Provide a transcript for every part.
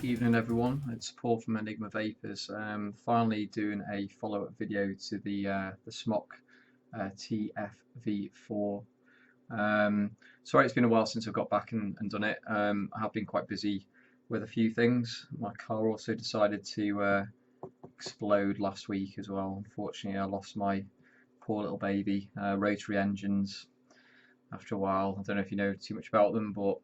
Evening everyone, it's Paul from Enigma Vapours. Finally doing a follow-up video to the SMOK TFV4. Sorry it's been a while since I've got back and done it. I have been quite busy with a few things. My car also decided to explode last week as well. Unfortunately I lost my poor little baby. Rotary engines after a while. I don't know if you know too much about them, but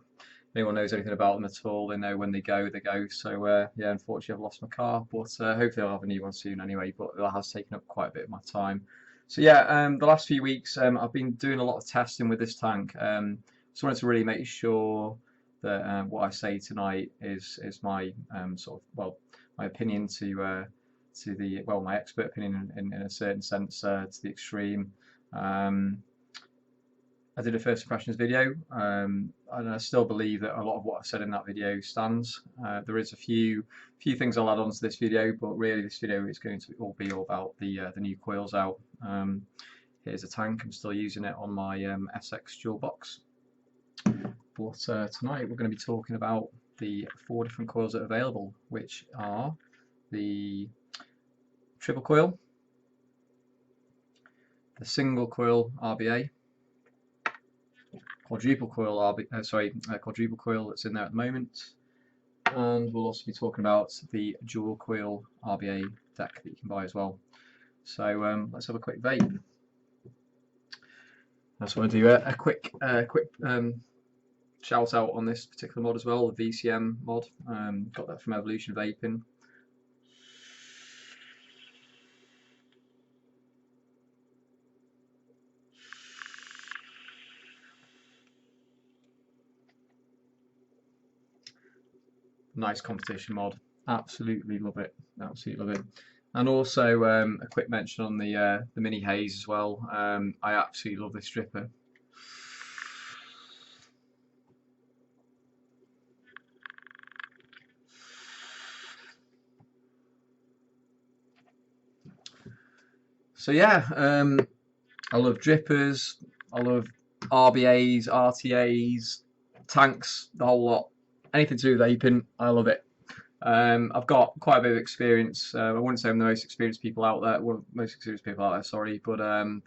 if anyone knows anything about them at all, they know when they go, they go. So yeah, unfortunately I've lost my car, but hopefully I'll have a new one soon anyway, but that has taken up quite a bit of my time. So yeah, the last few weeks I've been doing a lot of testing with this tank. Just wanted to really make sure that what I say tonight is my my opinion to the my expert opinion in a certain sense to the extreme. I did a first impressions video, and I still believe that a lot of what I said in that video stands. There is a few things I'll add on to this video, but really this video is going to all be all about the new coils out. Here's a tank. I'm still using it on my SX dual box. But tonight we're going to be talking about the 4 different coils that are available, which are the triple coil, the single coil RBA, quadruple coil quadruple coil that's in there at the moment, and we'll also be talking about the dual coil RBA deck that you can buy as well. So let's have a quick vape. I just want to do a quick shout out on this particular mod as well, the VCM mod. Got that from Evolution Vaping. Nice competition mod, absolutely love it, absolutely love it. And also a quick mention on the mini haze as well. I absolutely love this stripper. So yeah, I love drippers, I love RBAs, RTAs, tanks, the whole lot. Anything to do with vaping, I love it. I've got quite a bit of experience. I wouldn't say I'm the most experienced people out there, sorry, but I've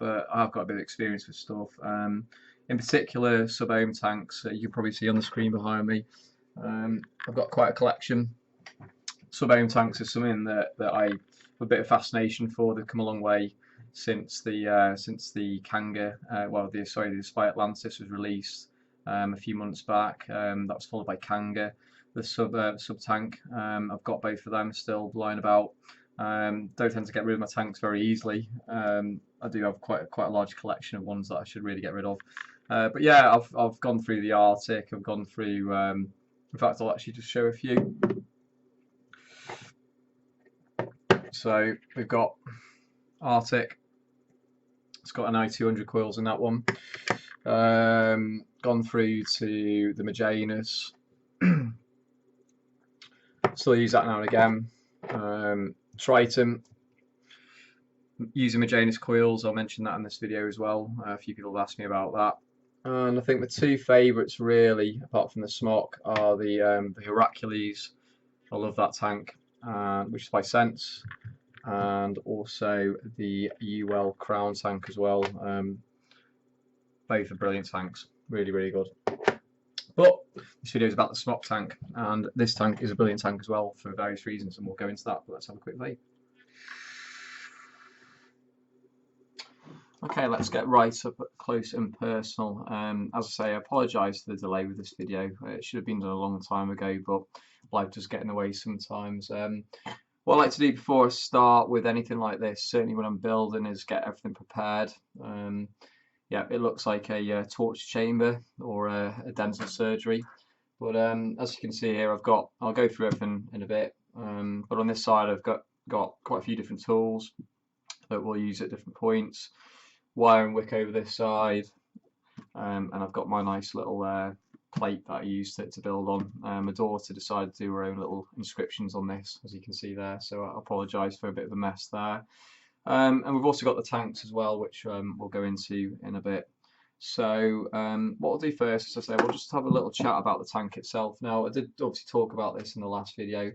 got a bit of experience with stuff. In particular, sub-ohm tanks. You can probably see on the screen behind me. I've got quite a collection. Sub-ohm tanks is something that I have a bit of fascination for. They've come a long way since the Kanga, the Spy Atlantis was released a few months back. That was followed by Kanga, the sub tank. I've got both of them still lying about. Don't tend to get rid of my tanks very easily. I do have quite a large collection of ones that I should really get rid of. But yeah, I've gone through the Arctic. I've gone through. In fact, I'll actually just show a few. So we've got Arctic. It's got an I200 coils in that one. Gone through to the Majanus. Still use that now and again. Triton. Using Majanus coils. I'll mention that in this video as well. A few people have asked me about that. And I think the two favourites really, apart from the SMOK, are the Hercules. I love that tank, which is by Sense. And also the UL Crown tank as well. Both are brilliant tanks, really good. But this video is about the SMOK tank, and this tank is a brilliant tank as well for various reasons, and we'll go into that. But let's have a quick vape. Okay, let's get right up close and personal. As I say, I apologise for the delay with this video. It should have been done a long time ago, but life does get in the way sometimes. What I like to do before I start with anything like this, certainly when I'm building, is get everything prepared. Yeah, it looks like a torture chamber or a dental surgery, but as you can see here, I'll go through everything in a bit. But on this side, I've got quite a few different tools that we'll use at different points. Wiring wick over this side, and I've got my nice little plate that I used to build on. My daughter decided to do her own little inscriptions on this, as you can see there, so I apologise for a bit of a mess there. And we've also got the tanks as well, which we'll go into in a bit. So what we'll do first, as I say, we'll just have a little chat about the tank itself. Now, I did obviously talk about this in the last video.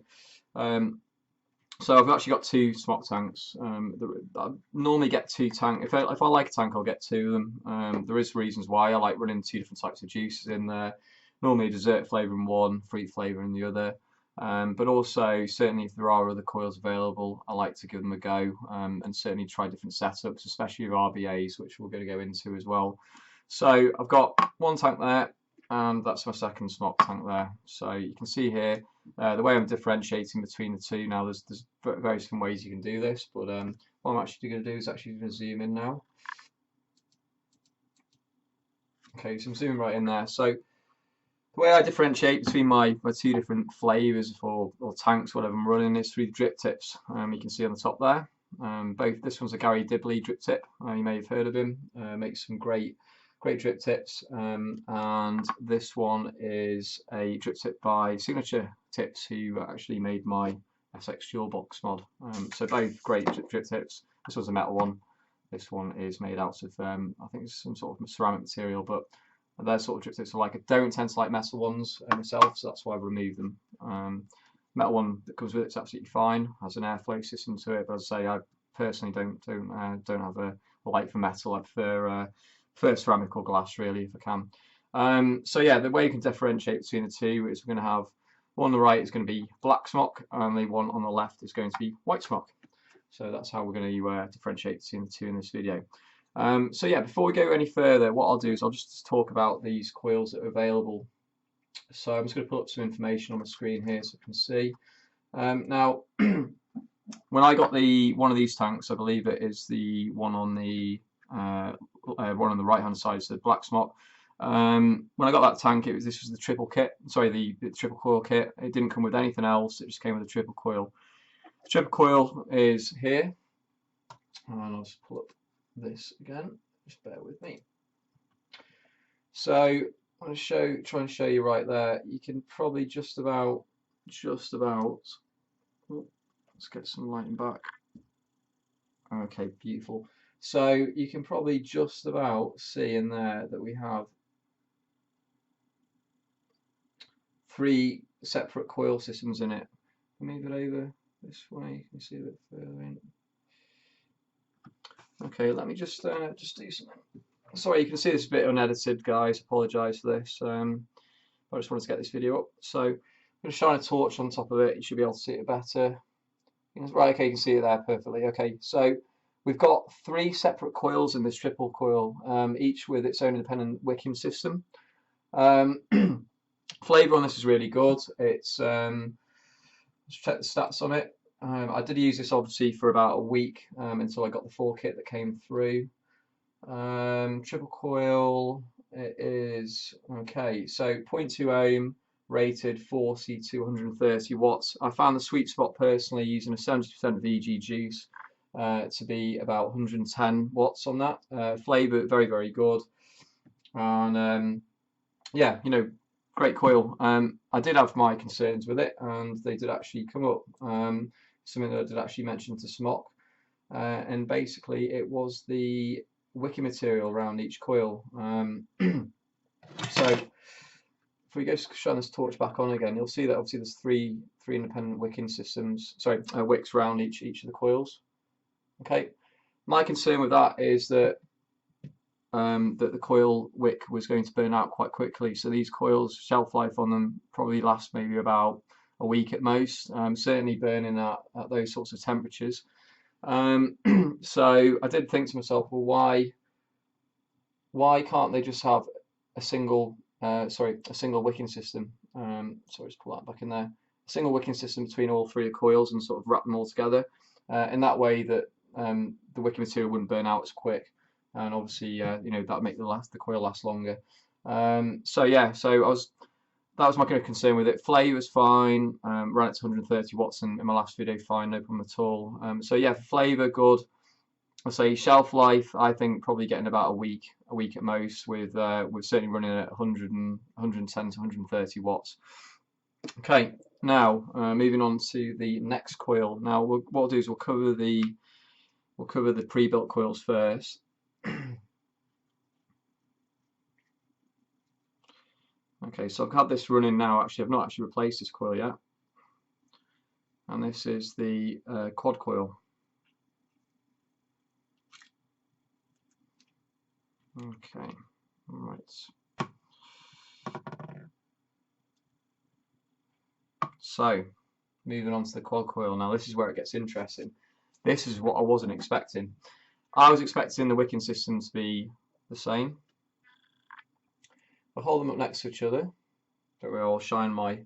So I've actually got two SMOK tanks. I normally get two tanks. If I like a tank, I'll get two of them. There is reasons why. I like running two different types of juices in there. Normally a dessert flavour in one, fruit flavour in the other. But also, certainly if there are other coils available, I like to give them a go and certainly try different setups, especially with RBAs, which we're going to go into as well. So I've got one tank there, and that's my second SMOK tank there. So you can see here the way I'm differentiating between the two. Now there's various different ways you can do this, but what I'm actually going to do is actually going to zoom in now. Okay, so I'm zooming right in there. So the way I differentiate between my two different flavours or tanks, whatever I'm running, is through drip tips. You can see on the top there. This one's a Gary Dibley drip tip. You may have heard of him. Makes some great drip tips. And this one is a drip tip by Signature Tips, who actually made my SX Dual Box mod. So both great drip tips. This one's a metal one. This one is made out of I think it's some sort of ceramic material, but their sort of drip tips are like, I don't tend to like metal ones myself, so that's why I've removed them. Metal one that comes with it's absolutely fine, has an airflow system to it, but as I say, I personally don't have a like for metal. I prefer ceramic or glass really if I can. So yeah, the way you can differentiate between the two is we're going to have one on the right is going to be black SMOK, and the one on the left is going to be white SMOK. So that's how we're going to differentiate between the two in this video. So yeah, before we go any further, what I'll do is I'll just talk about these coils that are available. So I'm just going to put up some information on the screen here so you can see. Now, when I got one of these tanks, I believe it is the one on the right hand side, so the black SMOK. When I got that tank, this was the triple kit. Sorry, the triple coil kit. It didn't come with anything else. It just came with a triple coil. The triple coil is here, and I'll just pull up this again. Just bear with me. So I'm going to try and show you right there. You can probably just about. Oh, let's get some lighting back. Okay, beautiful. So you can probably just about see in there that we have 3 separate coil systems in it. Move it over this way. You can see a bit further in. Okay, let me just do something. Sorry, you can see this a bit unedited, guys. Apologise for this. I just wanted to get this video up. So I'm going to shine a torch on top of it. You should be able to see it better. Right, okay, you can see it there perfectly. Okay, so we've got 3 separate coils in this triple coil, each with its own independent wicking system. Flavour on this is really good. It's let's check the stats on it. I did use this obviously for about a week until I got the 4 kit that came through. Triple coil, it is okay. So 0.2 ohm, rated 4C 230 watts. I found the sweet spot personally using a 70% VG juice to be about 110 watts on that. Flavour very, very good, and yeah, you know, great coil. I did have my concerns with it, and they did actually come up. Something that I did actually mention to SMOK, and basically it was the wicking material around each coil. So if we go shine this torch back on again, you'll see that obviously there's three independent wicking systems. Sorry, wicks around each of the coils. Okay, my concern with that is that that the coil wick was going to burn out quite quickly. So these coils, shelf life on them probably lasts maybe about a week at most. Certainly burning at those sorts of temperatures. So I did think to myself, well, why can't they just have a single wicking system? Sorry, just pull that back in there. A single wicking system between all 3 coils and sort of wrap them all together. In that way that the wicking material wouldn't burn out as quick, and obviously you know, that'd make the coil last longer. So yeah, that was my kind of concern with it. Flavour's fine, ran it to 130 watts in my last video, fine, no problem at all. So yeah, flavour good. I'll say shelf life, I think probably getting about a week at most, with certainly running at 110 to 130 watts. Okay, now moving on to the next coil. Now what we'll do is we'll cover the pre-built coils first. Okay, so I've had this running now. Actually, I've not actually replaced this coil yet, and this is the quad coil. Okay, right. So, moving on to the quad coil now. This is where it gets interesting. This is what I wasn't expecting. I was expecting the wicking system to be the same. I'll hold them up next to each other. Don't worry, I'll shine my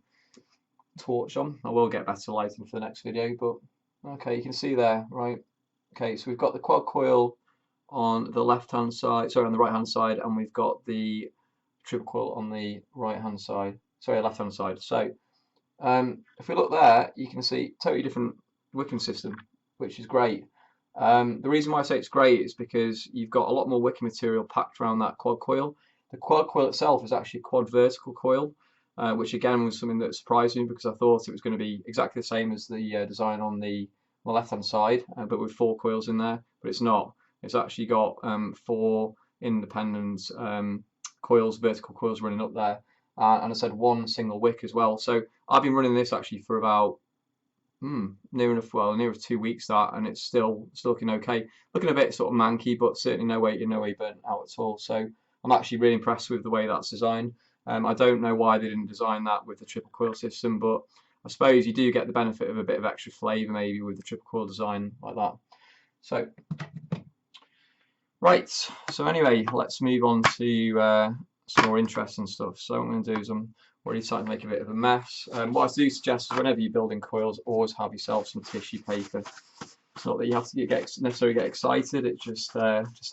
torch on. I will get better lighting for the next video, but okay, you can see there, right? Okay, so we've got the quad coil on the left-hand side, sorry, on the right-hand side, and we've got the triple coil on the right-hand side, sorry, left-hand side. So if we look there, you can see totally different wicking system, which is great. The reason why I say it's great is because you've got a lot more wicking material packed around that quad coil. The quad coil itself is actually a quad vertical coil, which again was something that surprised me because I thought it was going to be exactly the same as the design on the left-hand side, but with 4 coils in there. But it's not. It's actually got 4 independent coils, vertical coils running up there, and I said 1 single wick as well. So I've been running this actually for about near 2 weeks that, and it's still looking okay. Looking a bit sort of manky, but certainly no way burnt out at all. So I'm actually really impressed with the way that's designed. I don't know why they didn't design that with the triple coil system, but I suppose you do get the benefit of a bit of extra flavour maybe with the triple coil design like that. So right, so anyway, let's move on to some more interesting stuff. So what I'm going to do is I'm already starting to make a bit of a mess. What I do suggest is whenever you're building coils, always have yourself some tissue paper. It's not that you have to necessarily get excited, it just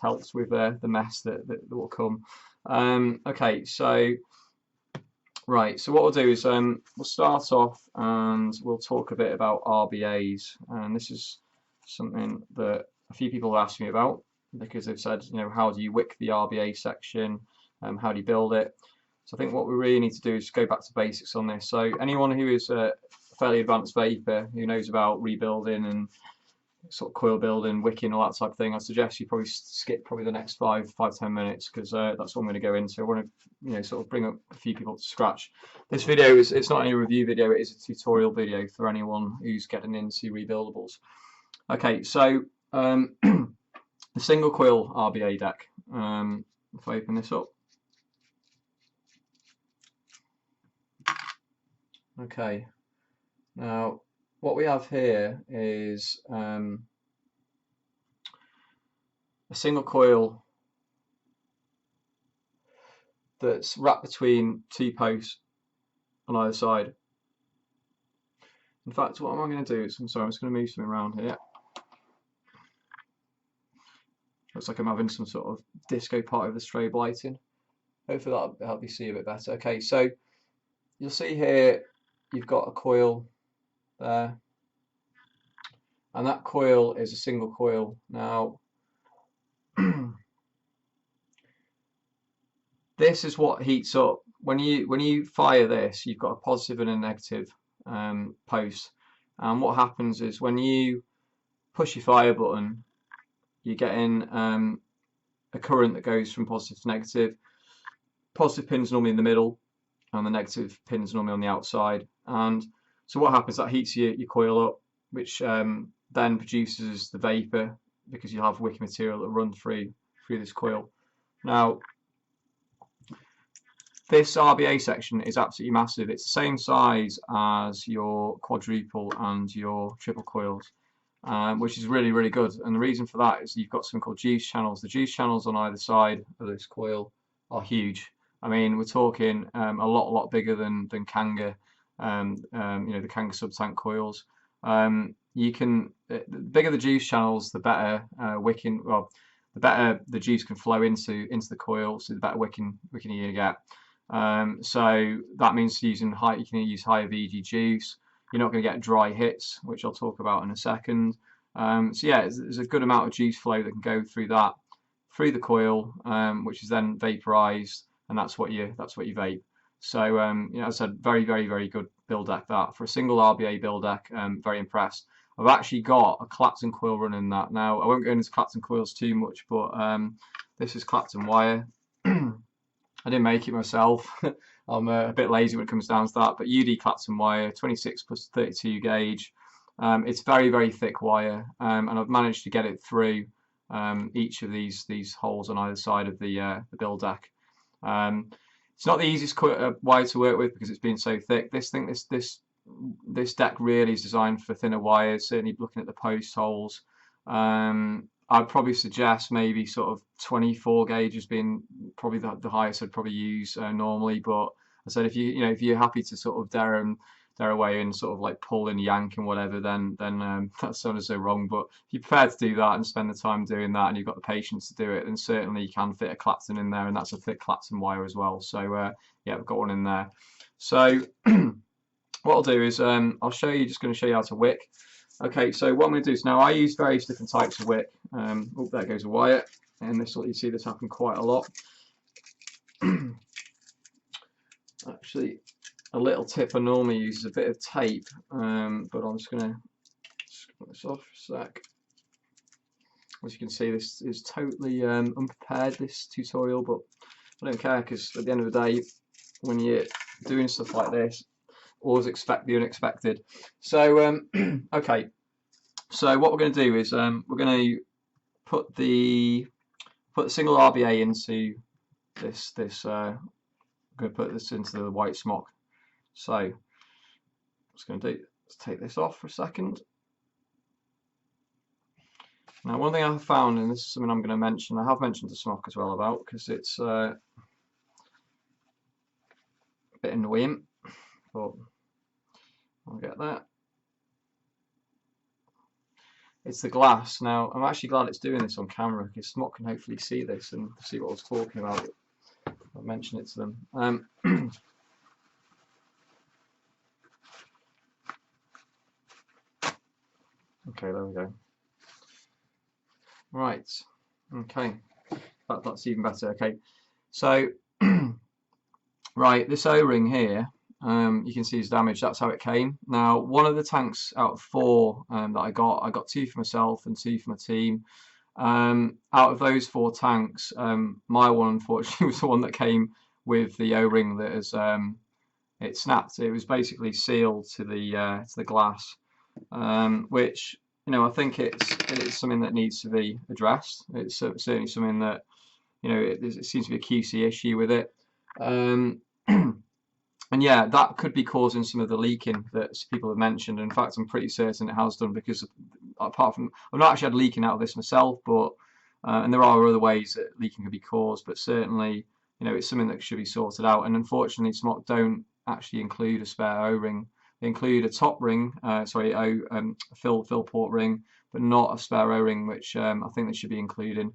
helps with the mess that will come. Okay, so right, so what we'll do is we'll start off and we'll talk a bit about RBAs, and this is something that a few people have asked me about because they've said, you know, how do you wick the RBA section, how do you build it? So I think what we really need to do is go back to basics on this. So anyone who is a fairly advanced vapor, who knows about rebuilding and sort of coil building, wicking, all that type of thing, I suggest you probably skip the next 5-10 minutes because that's what I'm going to go into. I want to, you know, sort of bring up a few people to scratch. This video it's not any review video, it is a tutorial video for anyone who's getting into rebuildables. Okay, so the single coil RBA deck. If I open this up. Okay, now what we have here is a single coil that's wrapped between 2 posts on either side. In fact, what am I going to do is, I'm just going to move something around here. Looks like I'm having some sort of disco party with the strobe lighting. Hopefully that'll help you see a bit better. Okay, so you'll see here you've got a coil there, and that coil is a single coil. Now this is what heats up when you fire this. You've got a positive and a negative post, and what happens is when you push your fire button, you're getting a current that goes from positive to negative. Positive pin's normally in the middle, and the negative pin's normally on the outside. And so what happens, that heats your coil up, which then produces the vapor because you have wicking material that run through this coil. Now this RBA section is absolutely massive. It's the same size as your quadruple and your triple coils, which is really, really good. And the reason for that is you've got something called juice channels. The juice channels on either side of this coil are huge. I mean, we're talking a lot bigger than Kanga, you know, the Kanga sub-tank coils. The bigger the juice channels, the better wicking. Well, the better the juice can flow into the coil, so the better wicking you're gonna get. So that means you can use higher VG juice. You're not going to get dry hits, which I'll talk about in a second. So yeah, there's a good amount of juice flow that can go through the coil, which is then vaporized, and that's what you vape. So you know, as I said, very good build deck that for a single RBA build deck. Very impressed. I've actually got a Clapton coil running that. Now I won't go into Clapton coils too much, but this is Clapton wire. I didn't make it myself. I'm a bit lazy when it comes down to that. But UD Clapton wire, 26 plus 32 gauge. It's very, very thick wire, and I've managed to get it through each of these holes on either side of the build deck. It's not the easiest wire to work with because it's been so thick. This deck really is designed for thinner wires. Certainly looking at the post holes, I'd probably suggest maybe sort of 24 gauge as being probably the highest I'd probably use normally. But I said if you're happy to sort of dare away and sort of like pull and yank and whatever, then that's sort of so wrong. But if you're prepared to do that and spend the time doing that, and you've got the patience to do it, then certainly you can fit a Clapton in there, and that's a thick Clapton wire as well. So yeah, I've got one in there. So what I'll do is I'll show you. Just going to show you how to wick. Okay, so what I'm going to do is now I use various different types of wick. Oh, there goes a wire, and you see this happen quite a lot. Actually, a little tip I normally use is a bit of tape, but I'm just going to put this off for a sec. As you can see, this is totally unprepared, this tutorial, but I don't care because at the end of the day, when you're doing stuff like this, always expect the unexpected. So okay, so what we're going to do is we're going to put the single RBA into this. I'm going to put this into the white SMOK. So I'm just going to let's take this off for a second. Now, one thing I have found, and this is something I'm going to mention, I have mentioned to SMOK as well about, because it's a bit annoying, but I'll get that. It's the glass. Now, I'm actually glad it's doing this on camera, because SMOK can hopefully see this and see what I was talking about. I'll mention it to them. Okay, there we go. Right, okay, that's even better. Okay, so right, this O-ring here, you can see is damaged. That's how it came. Now, one of the tanks out of 4 that I got 2 for myself and 2 for my team. Out of those 4 tanks, my one unfortunately was the one that came with the O-ring that has it snapped. It was basically sealed to the glass, which, you know, I think it's something that needs to be addressed. It's certainly something that, you know, it seems to be a QC issue with it. And yeah, that could be causing some of the leaking that people have mentioned. In fact, I'm pretty certain it has done, because apart from, I've not actually had leaking out of this myself, but and there are other ways that leaking can be caused, but certainly, you know, it's something that should be sorted out. And unfortunately, SMOK don't actually include a spare O-ring. They include a top ring, a fill port ring, but not a spare O-ring, which I think they should be including.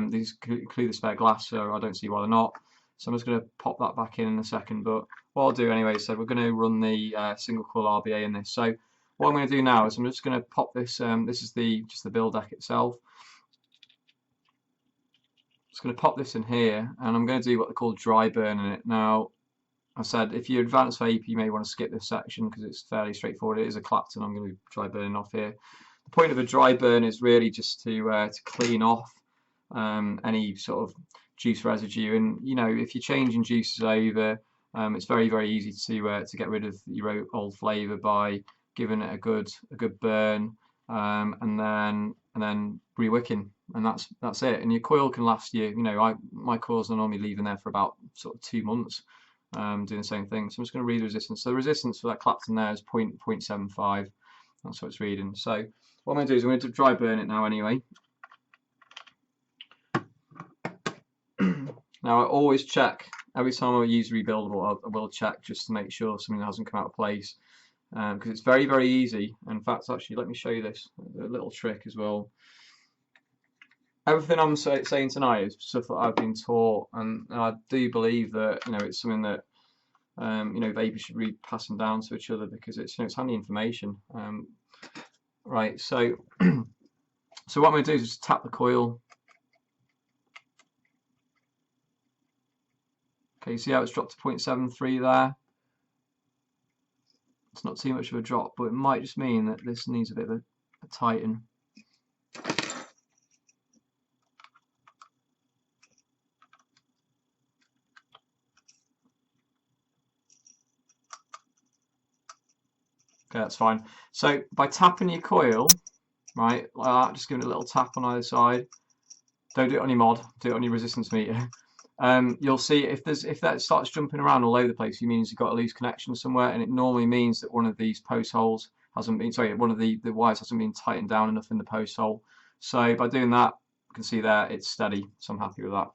These include the spare glass, so I don't see why they're not. So I'm just going to pop that back in a second. But what I'll do anyway, so we're going to run the single coil RBA in this. So what I'm going to do now is I'm just going to pop this. This is just the build deck itself. Just going to pop this in here, and I'm going to do what they call dry burn in it. Now, I said if you're advanced vape, you may want to skip this section because it's fairly straightforward. It is a Clapton. I'm going to be dry burning off here. The point of a dry burn is really just to clean off any sort of juice residue, and you know, if you're changing juices over, it's very, very easy to get rid of your old flavour by giving it a good burn, and then re-wicking, and that's it. And your coil can last you. You know, my coils are normally leaving there for about sort of 2 months, doing the same thing. So I'm just going to read the resistance. So the resistance for that Clapton there is 0.75. That's what it's reading. So what I'm going to do is I'm going to dry burn it now anyway. Now I always check, every time I use rebuildable, I will check just to make sure something hasn't come out of place, because it's very, very easy. In fact, actually, let me show you this, a little trick as well. Everything I'm saying tonight is stuff that I've been taught, and I do believe that, you know, it's something that you know, vapors should be passing down to each other, because it's, you know, it's handy information. Right, so so what I'm going to do is just tap the coil. Okay, see how it's dropped to 0.73 there? It's not too much of a drop, but it might just mean that this needs a bit of a tighten. Okay, that's fine. So by tapping your coil, right, like that, just giving it a little tap on either side. Don't do it on your mod, do it on your resistance meter. You'll see if that starts jumping around all over the place, it means you've got a loose connection somewhere, and it normally means that one of these post holes hasn't been, sorry, one of the wires hasn't been tightened down enough in the post hole. So by doing that, you can see there it's steady, so I'm happy with that.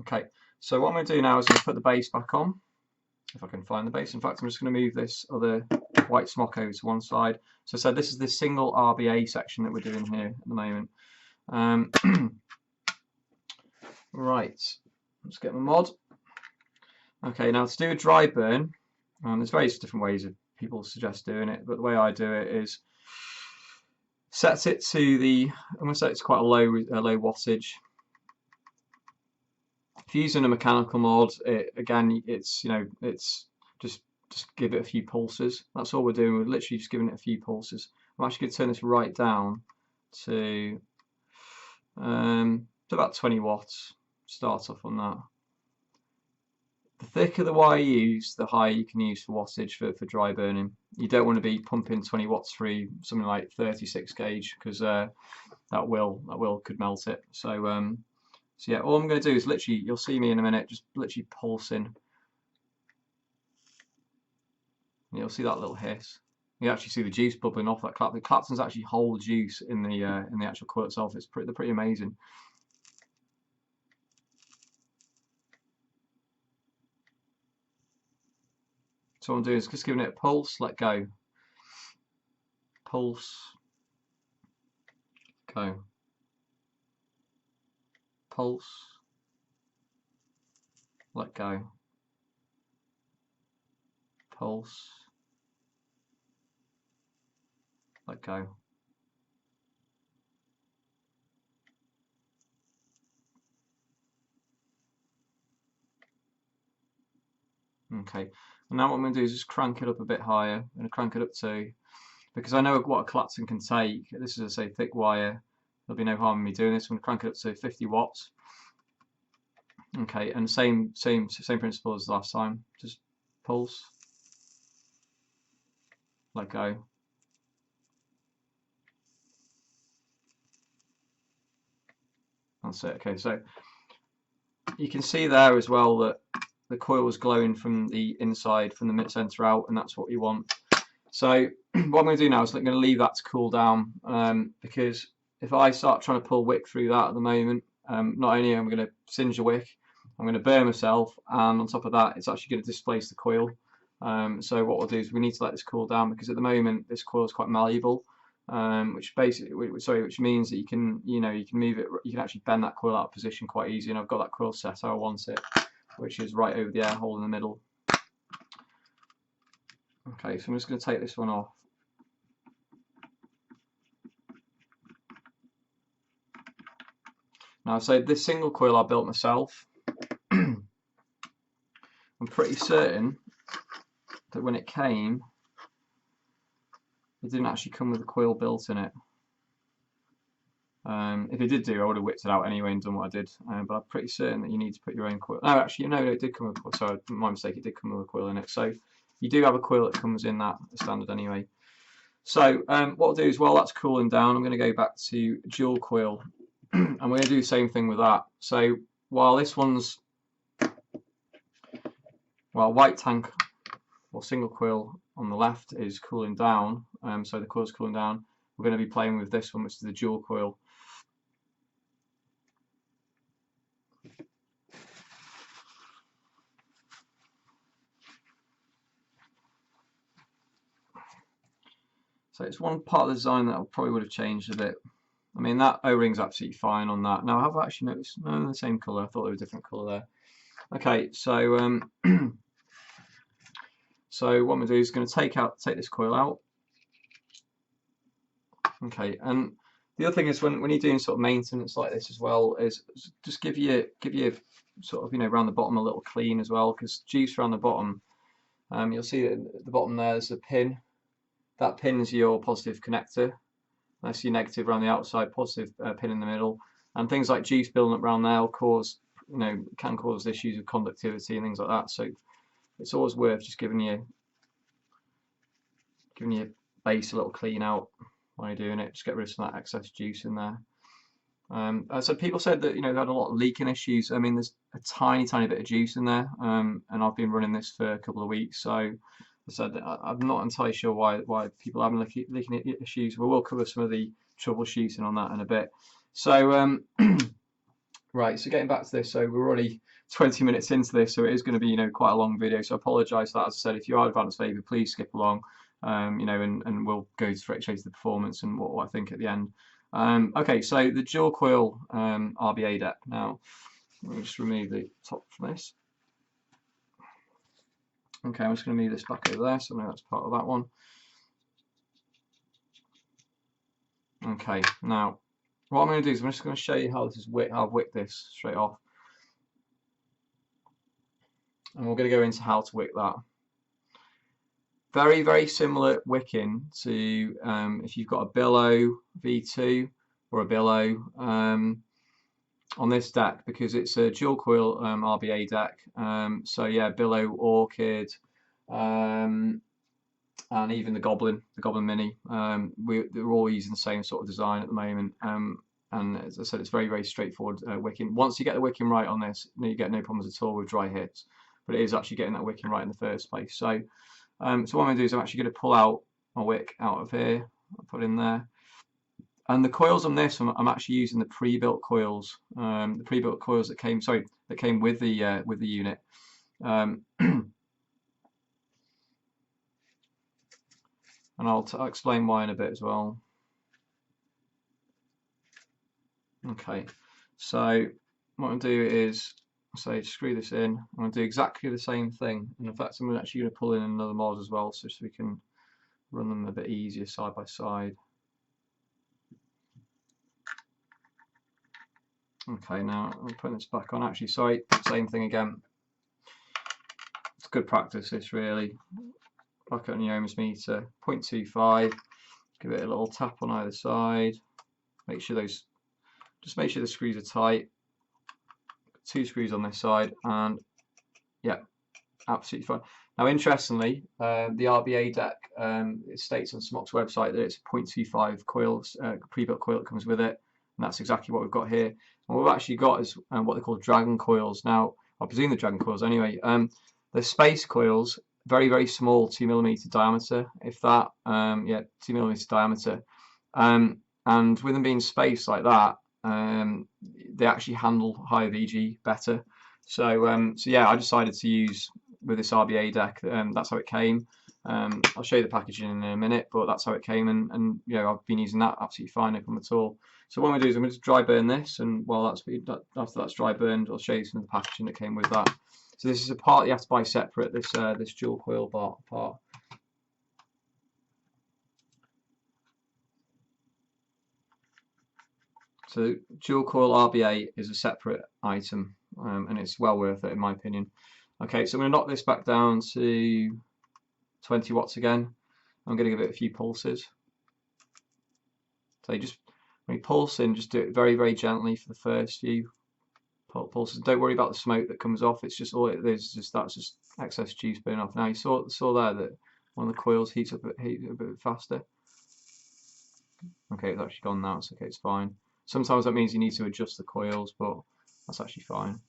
Okay, so what I'm going to do now is I'm going to put the base back on, if I can find the base. In fact, I'm just going to move this other white SMOK over to one side. So I said this is the Single RBA section that we're doing here at the moment. Right, let's get my mod. Okay, now to do a dry burn, there's various different ways of people suggest doing it, but the way I do it is set it to the, I'm going to set it to quite a low wattage. If you're using a mechanical mod, again, it's it's just give it a few pulses. That's all we're doing. We're literally just giving it a few pulses. I'm actually going to turn this right down to about 20 watts. Start off on that. The thicker the wire you use, the higher you can use for wattage for dry burning. You don't want to be pumping 20 watts through something like 36 gauge, because that could melt it. So so yeah, all I'm going to do is literally, you'll see me in a minute, just literally pulsing. And you'll see that little hiss. You actually see the juice bubbling off that clap. The claptons actually hold juice in the actual coil itself. They're pretty amazing. So what I'm doing is just giving it a pulse, let go. Pulse, go. Pulse, let go. Pulse, let go. Okay, and now what I'm going to do is just crank it up a bit higher. I'm going to crank it up to, because I know what a clapton can take. This is a say thick wire. There'll be no harm in me doing this. I'm going to crank it up to 50 watts. Okay, and same principle as last time. Just pulse, let go. That's it. Okay, so you can see there as well that the coil was glowing from the inside, from the mid center out, and that's what you want. So what I'm going to do now is I'm going to leave that to cool down, because if I start trying to pull wick through that at the moment, not only am I going to singe the wick, I'm going to burn myself, and on top of that, it's actually going to displace the coil. So what we'll do is we need to let this cool down, because at the moment this coil is quite malleable, which means that you can move it, you can actually bend that coil out of position quite easy, and I've got that coil set how I want it, which is right over the air hole in the middle. Okay, so I'm just going to take this one off. Now, so this single coil I built myself. I'm pretty certain that when it came, it didn't actually come with a coil built in it. If it did do, I would have whipped it out anyway and done what I did. But I'm pretty certain that you need to put your own coil. No, actually, no, it did come with a coil. Sorry, my mistake. It did come with a coil in it. So you do have a coil that comes in that standard anyway. So what I'll do is, while that's cooling down, I'm going to go back to dual coil, and we're going to do the same thing with that. So while this one's, white tank or single coil on the left is cooling down, so the coil's cooling down, we're going to be playing with this one, which is the dual coil. So it's one part of the design that I probably would have changed a bit. I mean, that O-ring's absolutely fine on that. Now, I have actually noticed, no, they're the same colour. I thought they were a different colour there. Okay, so so what I'm going to do is going to take this coil out. Okay, and the other thing is, when you're doing sort of maintenance like this as well, is just give you sort of, around the bottom a little clean as well, because juice around the bottom, you'll see that at the bottom there's a pin. That pin is your positive connector. That's your negative around the outside, positive pin in the middle. And things like juice building up around there will cause can cause issues with conductivity and things like that. So it's always worth just giving your base a little clean out while you're doing it. Just get rid of some of that excess juice in there. So people said that they had a lot of leaking issues. I mean, there's a tiny bit of juice in there, and I've been running this for a couple of weeks, so I said that I'm not entirely sure why people are having leaking issues. We will cover some of the troubleshooting on that in a bit. So right, so getting back to this, so we're already 20 minutes into this, so it is going to be quite a long video. So I apologise for that. As I said, if you are advanced Vapor, please skip along, and we'll go straight to the performance and what I think at the end. Okay, so the dual coil RBA deck. Now, let me just remove the top from this. Okay, I'm just going to move this back over there, so now that's part of that one. Okay, now what I'm going to do is I'm just going to show you how this is how I've wicked this straight off, and we're going to go into how to wick that. Very similar wicking to if you've got a billow V2 or a billow on this deck, because it's a dual coil RBA deck. So yeah, billow, orchid, and even the Goblin Mini. They're all using the same sort of design at the moment. And as I said, it's very straightforward wicking. Once you get the wicking right on this, you get no problems at all with dry hits. But it is actually getting that wicking right in the first place. So so what I'm going to do is I'm actually going to pull out my wick out of here, I'll put in there, and the coils on this I'm actually using the pre-built coils, that came with the unit. And I'll explain why in a bit as well. Okay, so what I'm going to do is screw this in. I'm going to do exactly the same thing, and in fact I'm actually going to pull in another mod as well, so we can run them a bit easier side by side. Okay, now I'm putting this back on. Actually, sorry, same thing again. It's good practice, this really. Back on your ohms meter, 0.25. Give it a little tap on either side. Make sure the screws are tight. 2 screws on this side, and yeah, absolutely fine. Now, interestingly, the RBA deck, it states on SMOK's website that it's a 0.25 coils, pre-built coil that comes with it, and that's exactly what we've got here. And what we've actually got is what they call dragon coils. Now, I presume the dragon coils anyway. The space coils, very small, 2mm diameter, if that. Yeah, 2mm diameter. And with them being spaced like that, they actually handle higher VG better. So yeah, I decided to use with this RBA deck. That's how it came. I'll show you the packaging in a minute, but that's how it came, and I've been using that absolutely fine, no problem at all. So what I'm going to do is I'm going to dry burn this, and while after that's dry burned, I'll show you some of the packaging that came with that. So this is a part you have to buy separate. This dual coil part. So dual coil RBA is a separate item, and it's well worth it in my opinion. Okay, so I'm going to knock this back down to 20 watts again. I'm going to give it a few pulses. So when you pulse in, just do it very gently for the first few pulses. Don't worry about the smoke that comes off. It's just all it is. That's just excess juice burning off. Now you saw there that one of the coils heats up a bit faster. Okay, it's actually gone now. It's okay. It's fine. Sometimes that means you need to adjust the coils, but that's actually fine.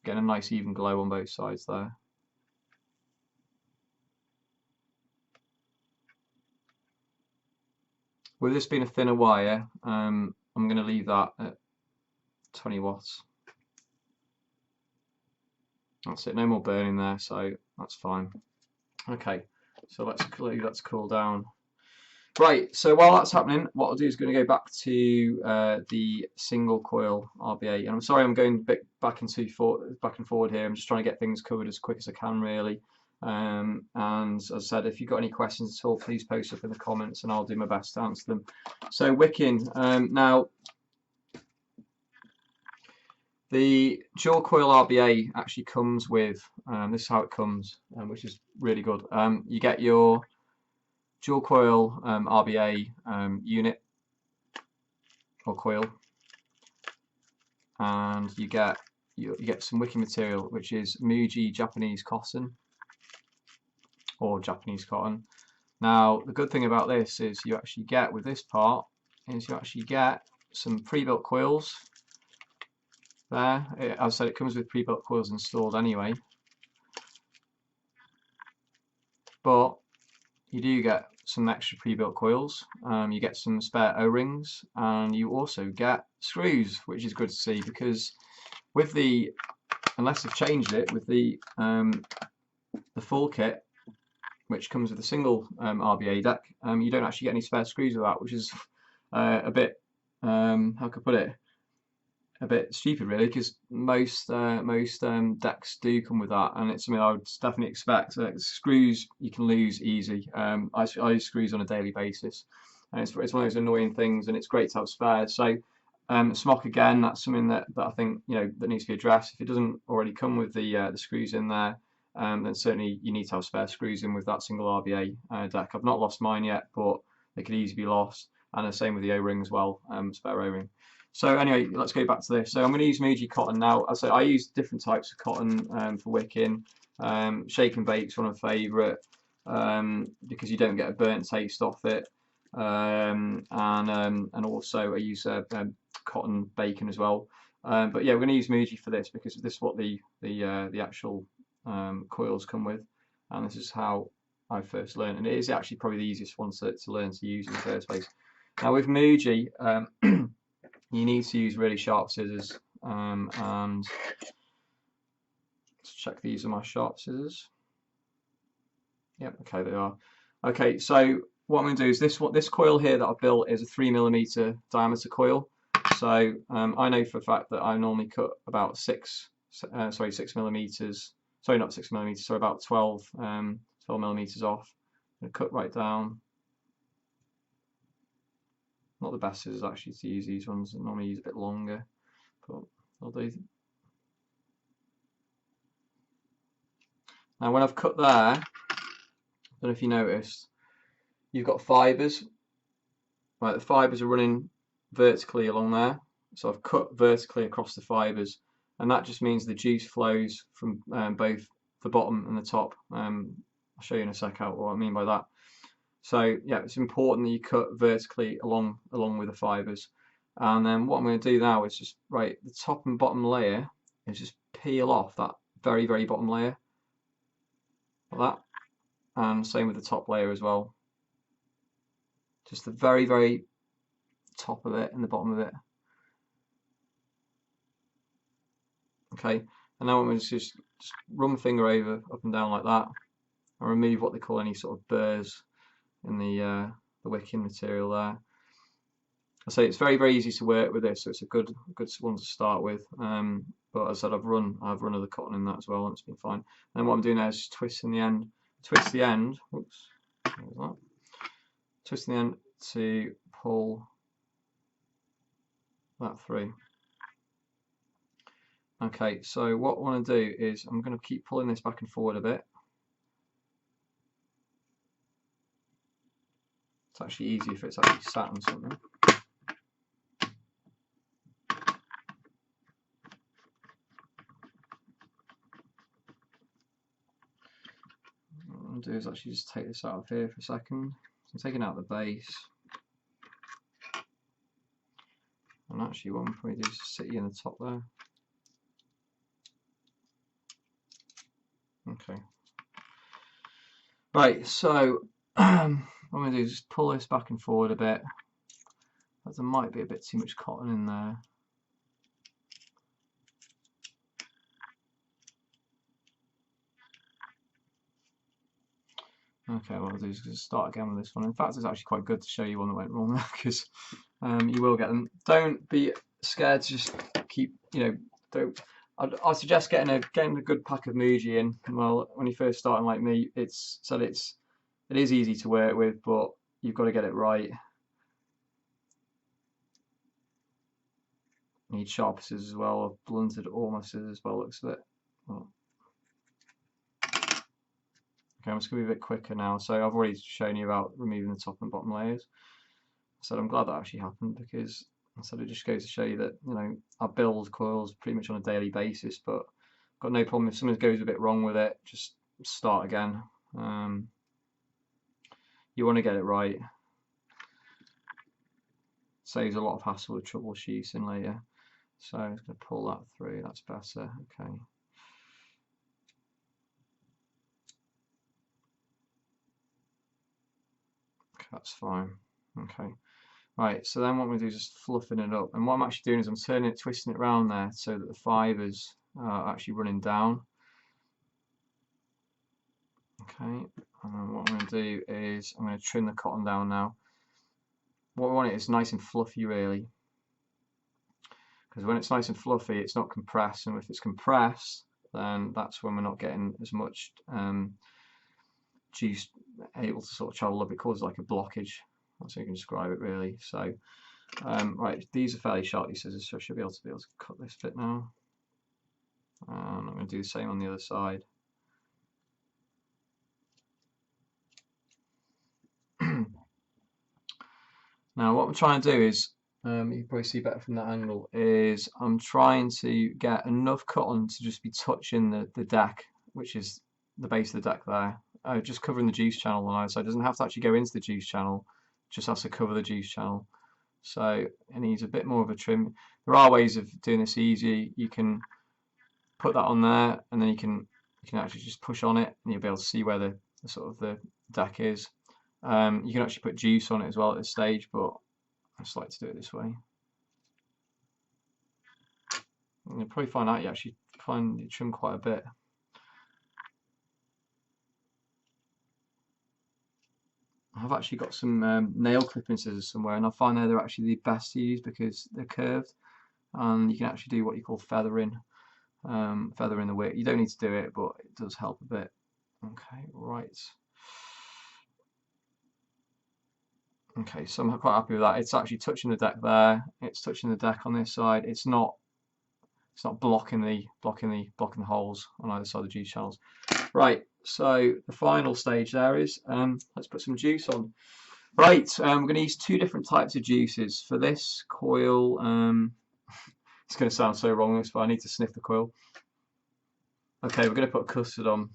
Getting a nice even glow on both sides there. With this being a thinner wire, I'm going to leave that at 20 watts. That's it, no more burning there, so that's fine. Okay, so let's leave that to cool down. Right, so while that's happening, what I'll do is going to go back to the single coil RBA, and I'm sorry I'm going a bit back and forward here. I'm just trying to get things covered as quick as I can, really. And as I said, if you've got any questions at all, please post up in the comments, and I'll do my best to answer them. So wicking, now the dual coil RBA actually comes with, this is how it comes, which is really good. You get your dual coil RBA unit or coil, and you get some wicking material, which is Muji Japanese cotton or Japanese cotton. Now the good thing about this is you actually get with this part is you actually get some pre-built coils there. As I said, it comes with pre-built coils installed anyway, but you do get some extra pre-built coils. You get some spare O-rings, and you also get screws, which is good to see, because with the, unless they've changed it, with the full kit, which comes with a single RBA deck, you don't actually get any spare screws with that, which is a bit, how can I put it, a bit stupid really, because most decks do come with that, and it's something I would definitely expect. Screws you can lose easy. I use screws on a daily basis, and it's one of those annoying things, and it's great to have spares. So SMOK, again, that's something that I think that needs to be addressed. If it doesn't already come with the screws in there, then certainly you need to have spare screws in with that single RBA deck. I've not lost mine yet, but they could easily be lost, and the same with the O-ring as well, spare O-ring. So anyway, let's go back to this. So I'm going to use Muji cotton now. I use different types of cotton for wicking. Shake and bake's one of my favourite, because you don't get a burnt taste off it, and also I use cotton bacon as well. But yeah, we're going to use Muji for this because this is what the actual coils come with, and this is how I first learned, and it is actually probably the easiest one to learn to use in the first place. Now with Muji, you need to use really sharp scissors, and let's check these are my sharp scissors. Yep, okay, they are. Okay, so what I'm going to do is this coil here that I've built is a 3mm diameter coil. So I know for a fact that I normally cut about 6 millimeters. Sorry, not 6 millimeters. Sorry, about 12 millimeters off. I'm going to cut right down. Not the best scissors actually to use these ones. I normally use a bit longer, but I'll do. Now when I've cut there, I don't know if you noticed, you've got fibres. Right, the fibres are running vertically along there. So I've cut vertically across the fibres, and that just means the juice flows from both the bottom and the top. I'll show you in a sec out what I mean by that. So yeah, it's important that you cut vertically along with the fibres. And then what I'm going to do now is just, right, the top and bottom layer is just peel off that very, very bottom layer, like that. And same with the top layer as well. Just the very, very top of it and the bottom of it. Okay, and now I'm going to just run my finger over up and down like that, and remove what they call any sort of burrs in the wicking material there. I say it's very, very easy to work with this, so it's a good one to start with. But as I said, I've run other cotton in that as well, and it's been fine. And what I'm doing now is just twisting the end. Twist the end. Oops, what was that? Twisting the end to pull that through. Okay, so what I want to do is I'm going to keep pulling this back and forward a bit. It's actually easier if it's actually sat on something. What I'm going to do is actually just take this out of here for a second. So I'm taking out the base. And actually what I'm probably do is sit you in the top there. Okay. Right, so what I'm going to do is just pull this back and forward a bit. There might be a bit too much cotton in there. Okay, what I'll do is just start again with this one. In fact, it's actually quite good to show you one that went wrong because you will get them. Don't be scared to just keep, I suggest getting a good pack of Muji in. Well, when you're first starting like me, it is easy to work with, but you've got to get it right. You need sharp scissors as well. I've blunted all my scissors by the looks of it. Oh. Okay, I'm just going to be a bit quicker now. So I've already shown you about removing the top and bottom layers. So I'm glad that actually happened because So it just goes to show you that, you know, I build coils pretty much on a daily basis, but I've got no problem if something goes a bit wrong with it, just start again. You want to get it right. Saves a lot of hassle with troubleshooting later. So I'm just going to pull that through, that's better. Okay. That's fine. Okay. Right, so then what I'm going to do is just fluffing it up. And what I'm actually doing is I'm turning it, twisting it around there so that the fibres are actually running down. Okay, and then what I'm going to do is I'm going to trim the cotton down now. What we want it is nice and fluffy, really. Because when it's nice and fluffy, it's not compressed. And if it's compressed, then that's when we're not getting as much juice able to sort of travel up. It causes like a blockage. That's how you can describe it, really. So, right, these are fairly sharp, these scissors, so I should be able to cut this bit now. I'm going to do the same on the other side. Now, what I'm trying to do is, you can probably see better from that angle, is I'm trying to get enough cotton to just be touching the deck, which is the base of the deck there. Just covering the juice channel on either side. It doesn't have to actually go into the juice channel, just has to cover the juice channel. So it needs a bit more of a trim. There are ways of doing this easy. You can put that on there, and then you can actually just push on it, and you'll be able to see where the sort of the deck is. You can actually put juice on it as well at this stage, but I just like to do it this way. And you'll probably find out you actually find you trim quite a bit. I've actually got some nail clipping scissors somewhere, and I find they're actually the best to use because they're curved, and you can actually do what you call feathering the wick. You don't need to do it, but it does help a bit. Okay, right. Okay, so I'm quite happy with that. It's actually touching the deck there. It's touching the deck on this side. It's not blocking the holes on either side of the juice channels. Right, so the final stage there is let's put some juice on. Right, we're going to use two different types of juices for this coil. It's going to sound so wrong, but I need to sniff the coil. Okay, we're going to put custard on.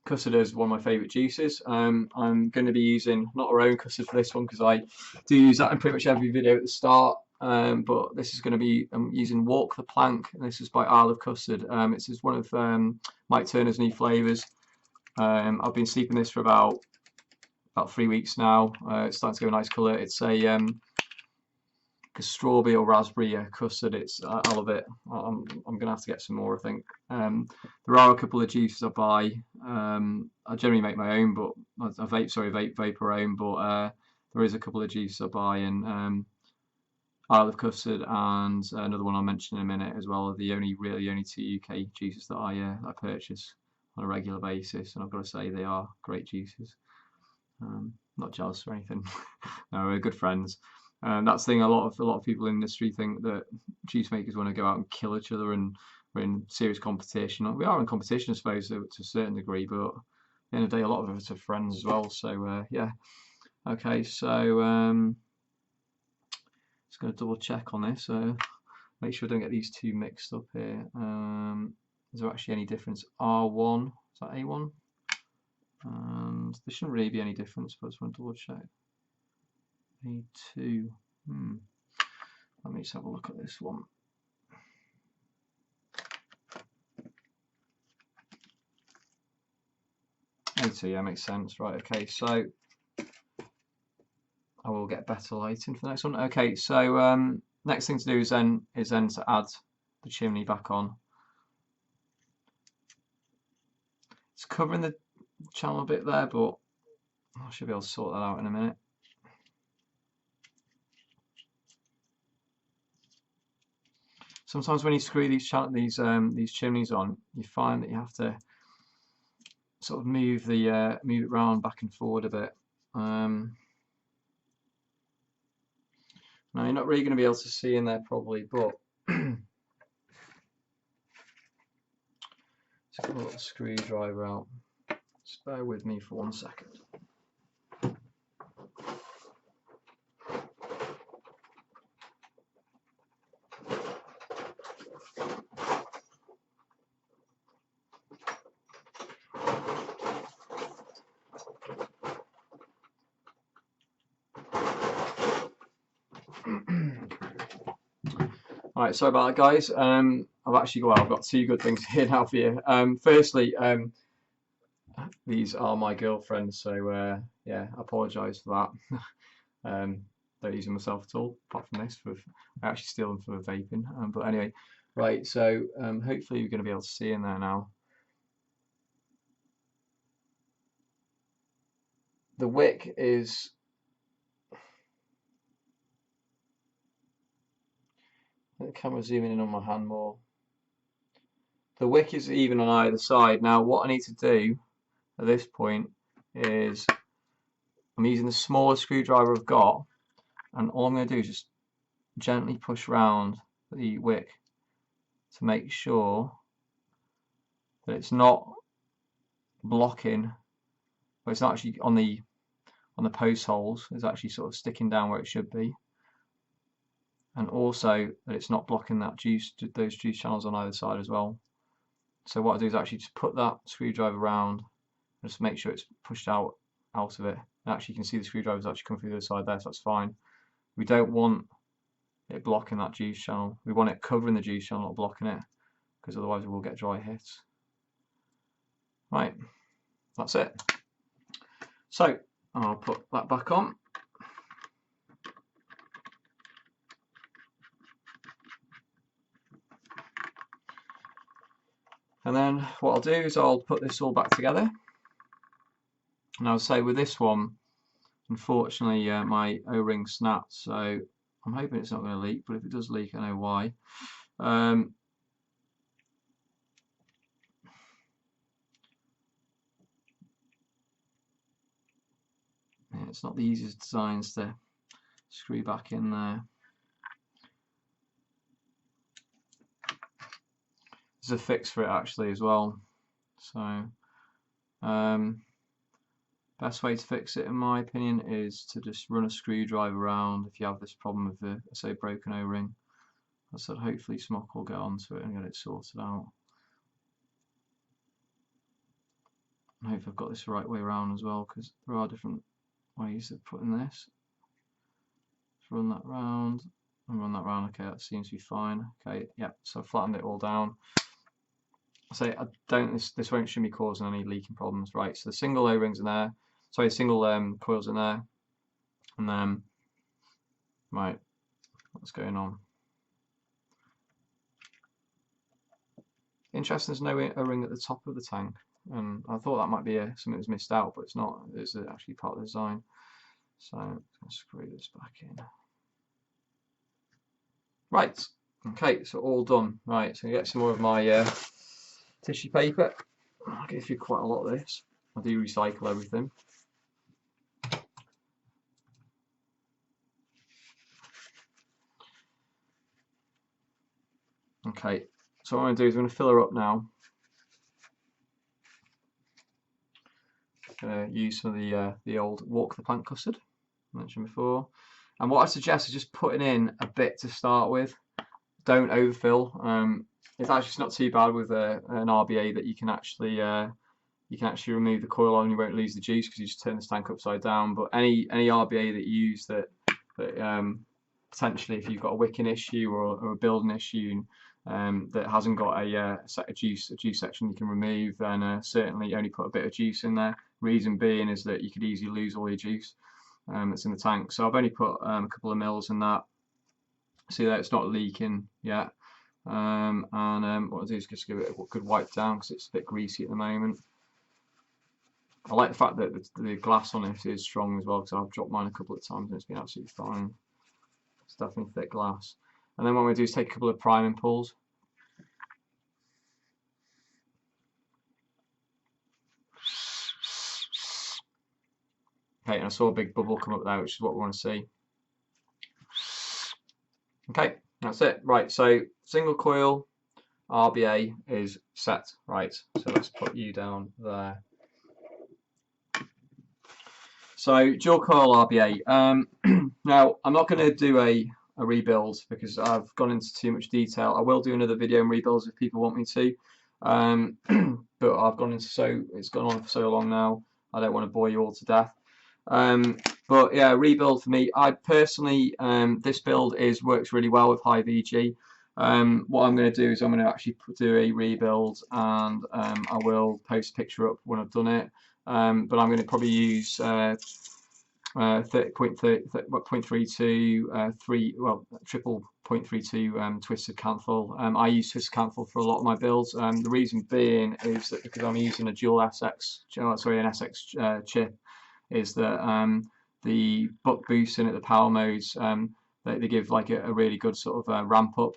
Custard is one of my favourite juices. I'm going to be using not our own custard for this one because I do use that in pretty much every video at the start. But this is going to be using Walk the Plank, and this is by Isle of Custard. This is one of Mike Turner's new flavours. I've been steeping this for about 3 weeks now. It's starting to go a nice colour. It's a strawberry or raspberry custard. I love it. I'm gonna have to get some more, I think. There are a couple of juices I buy. I generally make my own, but Vapour own. But there is a couple of juices I buy, and Isle of Custard and another one I'll mention in a minute as well. Are the only two UK juices that I purchase on a regular basis, and I've got to say they are great juices. Not jealous or anything. No, we're good friends. That's the thing. A lot of people in the industry think that juice makers want to go out and kill each other, and we're in serious competition. We are in competition, I suppose, to a certain degree, but at the end of the day, a lot of us are friends as well. So yeah. Okay, so just going to double check on this. Make sure I don't get these two mixed up here. Is there actually any difference? R1, is that A1? And there shouldn't really be any difference, but I just want to double check. A2. Let me just have a look at this one. A2, yeah, makes sense. Right, okay, so I will get better lighting for the next one. Okay, so next thing to do is then to add the chimney back on. It's covering the channel a bit there, but I should be able to sort that out in a minute. Sometimes when you screw these chimneys on, you find that you have to sort of move it round back and forward a bit. Now you're not really going to be able to see in there probably, but just get a little screwdriver out. Just bear with me for 1 second. Alright, sorry about that, guys. I've got two good things here now for you. Firstly, these are my girlfriends, so yeah, I apologise for that. Don't use them myself at all, apart from this. I actually steal them for vaping. But anyway, right, so hopefully you're going to be able to see in there now. The wick is the camera zooming in on my hand more. The wick is even on either side. Now what I need to do at this point is I'm using the smallest screwdriver I've got, and all I'm going to do is just gently push round the wick to make sure that it's not blocking, but it's not actually on the post holes. It's actually sort of sticking down where it should be, and also that it's not blocking that those juice channels on either side as well. So what I do is actually just put that screwdriver around and just make sure it's pushed out of it. And actually you can see the screwdriver's actually come through the other side there, so that's fine. We don't want it blocking that juice channel. We want it covering the juice channel, not blocking it, because otherwise we will get dry hits. Right, that's it. So I'll put that back on. And then what I'll do is I'll put this all back together. And I'll say with this one, unfortunately my O-ring snapped, so I'm hoping it's not going to leak, but if it does leak I know why. Yeah, it's not the easiest designs to screw back in there. There's a fix for it actually as well, so best way to fix it in my opinion is to just run a screwdriver around if you have this problem with the, say, broken O-ring. I said hopefully SMOK will get onto it and get it sorted out. I hope I've got this the right way around as well, because there are different ways of putting this. Just run that round and run that round. Okay, that seems to be fine. Okay, yeah, so I flattened it all down. So I don't, this won't should be causing any leaking problems. Right, so the single O-rings in there, sorry, single coils in there, and then right, what's going on? Interesting, there's no O-ring at the top of the tank, and I thought that might be something that was missed out, but it's not. It's actually part of the design. So I'm going to screw this back in. Right, okay, so all done. Right, so I get some more of my tissue paper. I'll get through quite a lot of this. I do recycle everything. Okay, so what I'm going to do is I'm going to fill her up now. Use some of the old Walk the Plank custard I mentioned before. And what I suggest is just putting in a bit to start with. Don't overfill. It's actually not too bad with an RBA that you can actually remove the coil on. You won't lose the juice because you just turn this tank upside down. But any RBA that you use that potentially, if you've got a wicking issue or a building issue that hasn't got a juice section you can remove, then certainly only put a bit of juice in there. Reason being is that you could easily lose all your juice that's in the tank. So I've only put a couple of mils in that. See that it's not leaking yet. What I'll do is just give it a good wipe down because it's a bit greasy at the moment. I like the fact that the glass on it is strong as well, because I've dropped mine a couple of times and it's been absolutely fine. It's definitely thick glass. And then what I'm going to do is take a couple of priming pulls. Okay, and I saw a big bubble come up there, which is what we want to see. Okay, that's it. Right, so single coil RBA is set. Right, so let's put you down there. So dual coil RBA. Now I'm not going to do a rebuild because I've gone into too much detail. I will do another video on rebuilds if people want me to, but I've gone into it's gone on for so long now. I don't want to bore you all to death. But yeah, rebuild for me. I personally, this build works really well with high VG. What I'm going to do is I'm going to actually do a rebuild, and I will post a picture up when I've done it. But I'm going to probably use 0.32 triple 0.32 twisted canthle. I use twisted canthle for a lot of my builds. The reason being is that because I'm using a dual SX, sorry, an SX chip, is that the buck boost in it, the power modes, they give like a really good sort of ramp up.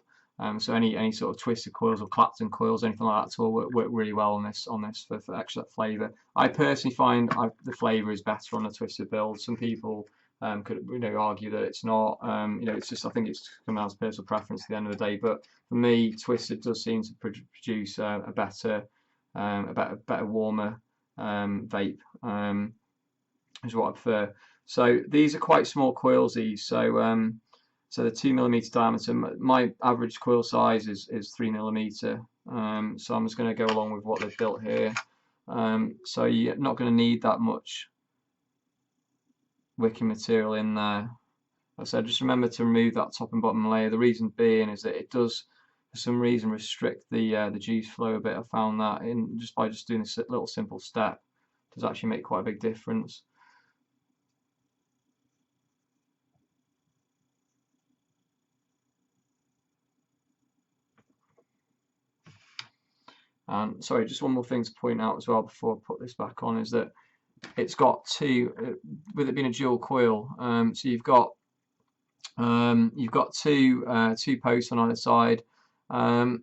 So any sort of twisted coils or Clapton coils, anything like that, will work really well on this for extra flavour. I personally find the flavour is better on a twisted build. Some people could argue that it's not. It's just, I think it's coming down to personal preference at the end of the day. But for me, twisted does seem to produce a better, warmer vape. Is what I prefer. So these are quite small coils. These so the 2mm diameter. My average coil size is 3mm. So I'm just going to go along with what they've built here. So you're not going to need that much wicking material in there. So just remember to remove that top and bottom layer. The reason being is that it does, for some reason, restrict the juice flow a bit. I found that just by doing this little simple step, it does actually make quite a big difference. And sorry, just one more thing to point out as well before I put this back on is that it's got two, with it being a dual coil. So you've got two posts on either side. So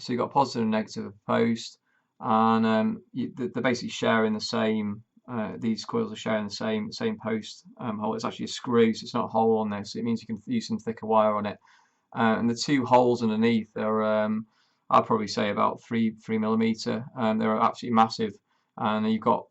you've got positive and negative post, and they're basically sharing the same. These coils are sharing the same post hole. It's actually a screw, so it's not a hole on there. So it means you can use some thicker wire on it. And the two holes underneath are, I'll probably say about 3mm. They're absolutely massive, and you've got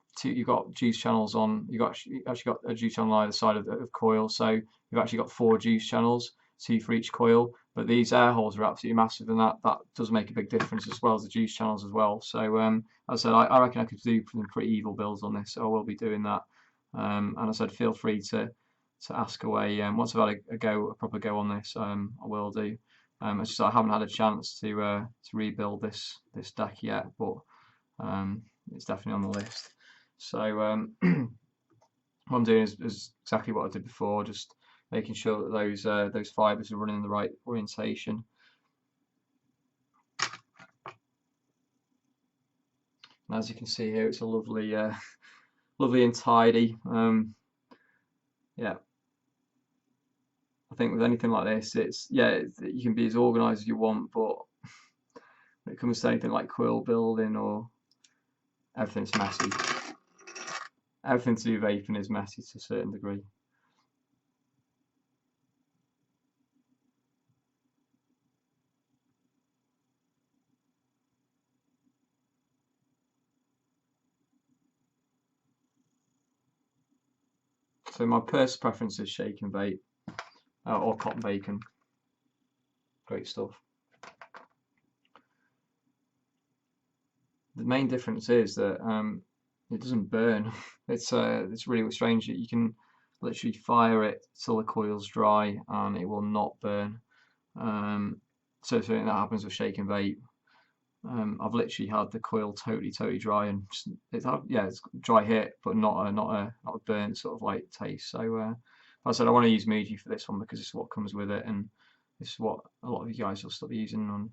juice channels on. You've actually got a juice channel on either side of coil, so you've actually got 4 juice channels, 2 for each coil. But these air holes are absolutely massive, and that does make a big difference, as well as the juice channels as well. So as I said, I reckon I could do some pretty evil builds on this, so I will be doing that. And I said, feel free to ask away. Once I've had a proper go on this, I will do. It's just I haven't had a chance to rebuild this deck yet, but it's definitely on the list. So what I'm doing is exactly what I did before, just making sure that those fibres are running in the right orientation. And as you can see here, it's a lovely and tidy. Yeah. I think with anything like this, you can be as organised as you want, but when it comes to anything like coil building, or everything's messy. Everything to do with vaping is messy to a certain degree. So my personal preference is shake and vape, or cotton bacon. Great stuff. The main difference is that it doesn't burn. It's really strange that you can literally fire it till the coil's dry and it will not burn. So something that happens with shake and vape. I've literally had the coil totally dry, and it's dry hit, but not a burnt sort of like taste. So I said I want to use Muji for this one because it's what comes with it, and this is what a lot of you guys will start using. And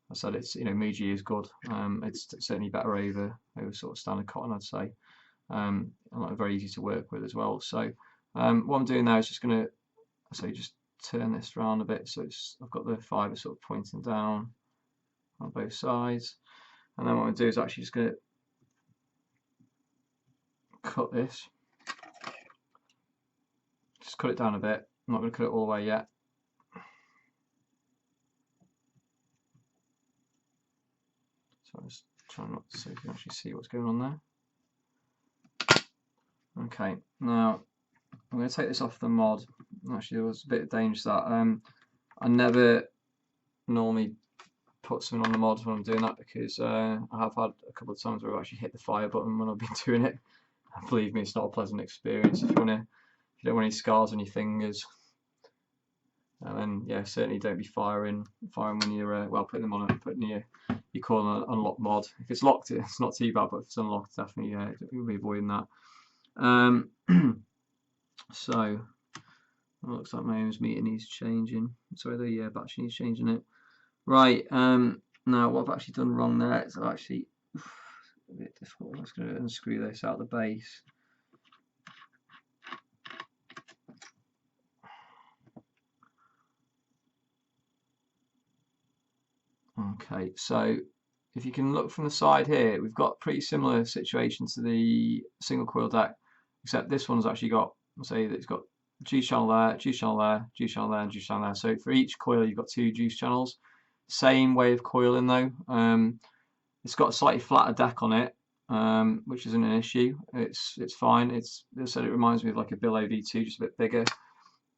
I said it's Muji is good. It's certainly better over sort of standard cotton, I'd say. And very easy to work with as well. So what I'm doing now is just going to just turn this around a bit, so I've got the fibre sort of pointing down on both sides, and then what I'm going to do is actually just going to cut this, just cut it down a bit. I'm not going to cut it all the way yet. So I'm just trying not to see if you can actually see what's going on there. Okay, now I'm going to take this off the mod. Actually, there was a bit of danger to that. I never normally put something on the mod when I'm doing that, because I have had a couple of times where I've actually hit the fire button when I've been doing it. Believe me, it's not a pleasant experience. If you don't want any scars on your fingers. And then yeah, certainly don't be firing when you're putting them on, putting your coil on unlock mod. If it's locked, it's not too bad, but if it's unlocked, definitely you'll be avoiding that. So it looks like my aim's meter needs changing. Sorry, the battery needs changing it. Right. Now what I've actually done wrong there is I've actually a bit difficult. I'm just going to unscrew this out of the base. Okay, so if you can look from the side here, we've got a pretty similar situation to the single coil deck, except this one's actually got, let's say that it's got juice channel there, juice channel there, juice channel there, and juice channel there. So for each coil, you've got 2 juice channels. Same way of coiling though. It's got a slightly flatter deck on it, which isn't an issue. It's fine. As I said, it reminds me of like a Billo V2, just a bit bigger.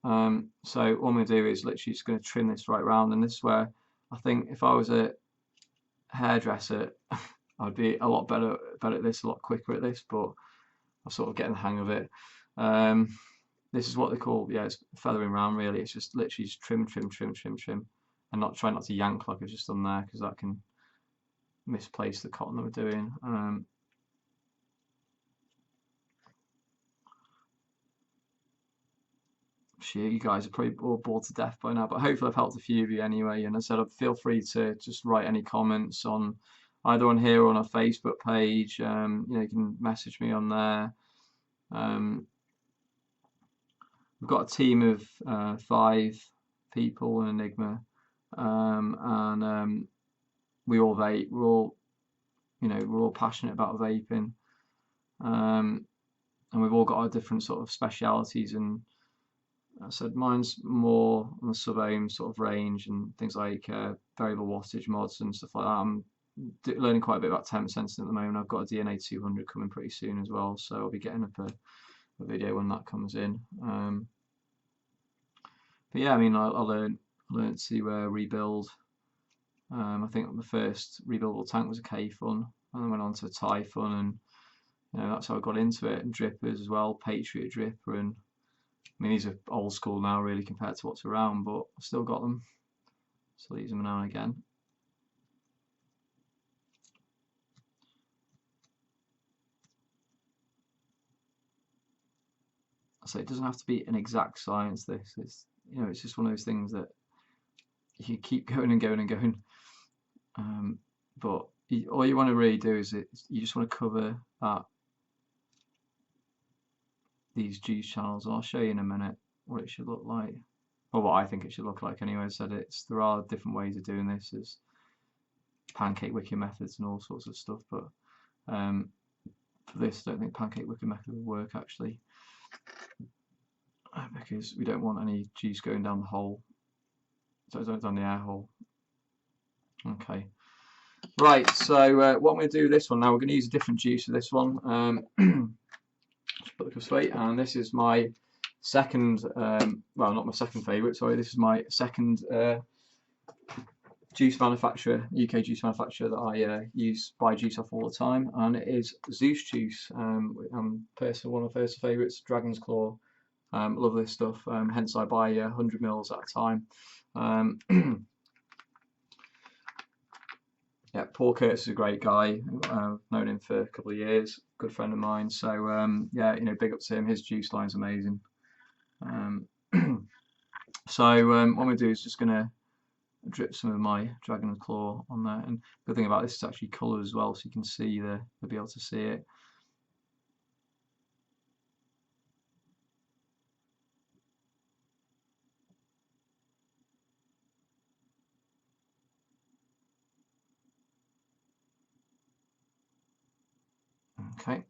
So all I'm going to do is literally just going to trim this right round, and this is where I think if I was a hairdresser, I'd be a lot better at this, a lot quicker at this, but I'm sort of getting the hang of it. This is what they call, it's feathering round really. It's just literally just trim, and try not to yank like I've just done there, because that can misplace the cotton that we're doing. Sure, you guys are probably all bored to death by now, but hopefully I've helped a few of you anyway. And as I said, feel free to just write any comments on either on here or on our Facebook page. You can message me on there. We've got a team of 5 people in Enigma, and we all vape. We're all passionate about vaping, and we've all got our different sort of specialities. And I said mine's more on the sub-ohm sort of range and things like variable wattage mods and stuff like that. I'm learning quite a bit about temp sensing at the moment. I've got a DNA 200 coming pretty soon as well, so I'll be getting up a video when that comes in. But yeah, I mean, I learned to rebuild. I think the first rebuildable tank was a K-Fun, and then went on to a Typhon, and that's how I got into it. And drippers as well, Patriot dripper, and I mean, these are old school now, really, compared to what's around, but I've still got them. Still use them now and again. So it doesn't have to be an exact science. This is, it's just one of those things that you keep going and going and going. But all you want to really do is you just want to cover these juice channels, and I'll show you in a minute what it should look like, or what I think it should look like anyway. I said there are different ways of doing this. There's pancake wicking methods and all sorts of stuff, but for this I don't think pancake wicking method will work actually, because we don't want any juice going down the hole, so it's down the air hole. Okay, right, so what I'm going to do with this one now, we're going to use a different juice for this one. Just put the cups away, and this is my second, well, not my second favourite, sorry, this is my second juice manufacturer, UK juice manufacturer that I buy juice off all the time, and it is Zeus Juice. One of my first favourites, Dragon's Claw. Love this stuff, hence I buy 100 mils at a time. Yeah, Paul Curtis is a great guy. I've known him for a couple of years. Good friend of mine. So yeah, big up to him. His juice line's amazing. So what I'm going to do is just going to drip some of my Dragon's Claw on there. And the good thing about this is actually coloured as well, so you can see you'll be able to see it. Okay,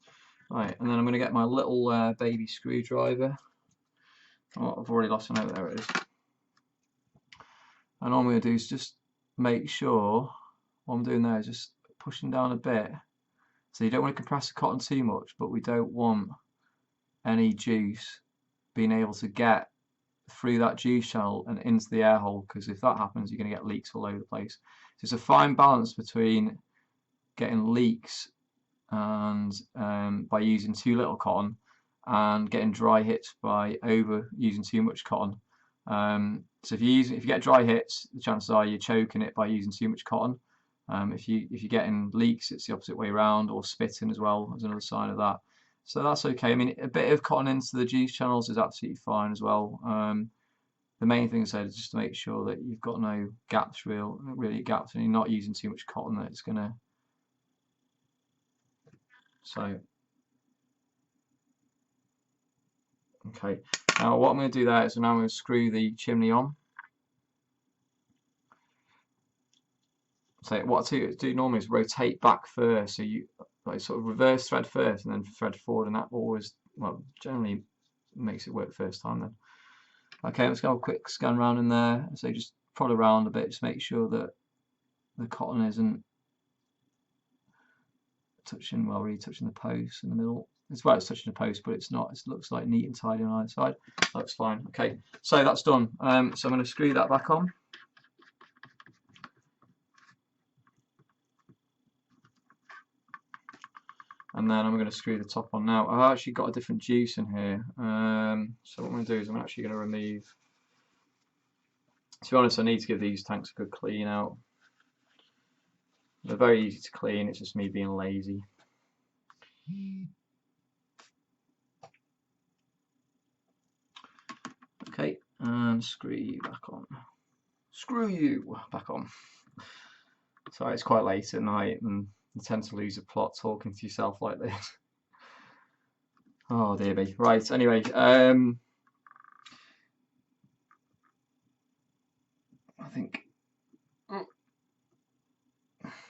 right, and then I'm going to get my little baby screwdriver. Oh, I've already lost it. There it is. And all I'm going to do is just make sure what I'm doing there is just pushing down a bit. So you don't want to compress the cotton too much, but we don't want any juice being able to get through that juice channel and into the air hole, because if that happens, you're going to get leaks all over the place. So it's a fine balance between getting leaks and by using too little cotton, and getting dry hits by over using too much cotton. So if you get dry hits, the chances are you're choking it by using too much cotton. If you're getting leaks, it's the opposite way around, or spitting as well as another sign of that. So that's okay. I mean, a bit of cotton into the juice channels is absolutely fine as well. The main thing I said is just to make sure that you've got no gaps, really gaps, and you're not using too much cotton that it's gonna. So, okay. Now what I'm going to do there is now I'm going to screw the chimney on. So what I do normally is rotate back first, so you like sort of reverse thread first and then thread forward, and that always, well, generally makes it work first time then. Okay, let's go a quick scan around in there. So just prod around a bit, just make sure that the cotton isn't touching, well, really touching the post in the middle. It's well, it's touching the post, but it's not. It looks like neat and tidy on either side. That's fine. Okay, so that's done. So I'm going to screw that back on. And then I'm going to screw the top on now. I've actually got a different juice in here. So what I'm going to do is I'm actually going to remove. To be honest, I need to give these tanks a good clean out. They're very easy to clean, it's just me being lazy. Okay, and screw you back on. Screw you back on. Sorry, it's quite late at night and you tend to lose a plot talking to yourself like this. Oh dear me. Right, anyway, I think.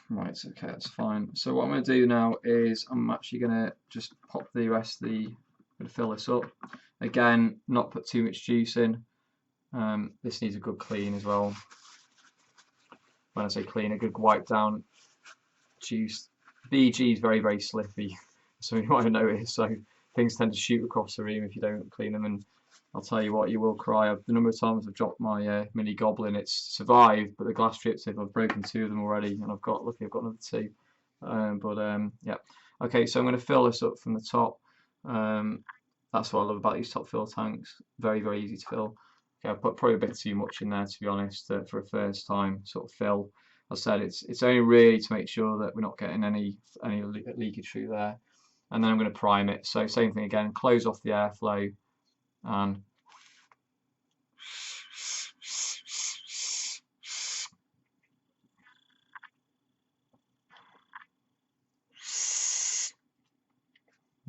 Right, okay, that's fine. So what I'm going to do now is I'm actually going to just pop the rest of the, going to fill this up. Again, not put too much juice in. This needs a good clean as well. When I say clean, a good wipe down. Juice. BG is very, very slippy, so you might have noticed. So things tend to shoot across the room if you don't clean them. And I'll tell you what, you will cry. The number of times I've dropped my mini goblin, it's survived, but the glass strips, I've broken 2 of them already, and I've got another 2. Yeah. Okay, so I'm going to fill this up from the top. That's what I love about these top fill tanks. Very, very easy to fill. Okay, I put probably a bit too much in there, to be honest, for a first time sort of fill. As I said, it's only really to make sure that we're not getting any leakage through there. And then I'm going to prime it. So same thing again, close off the airflow and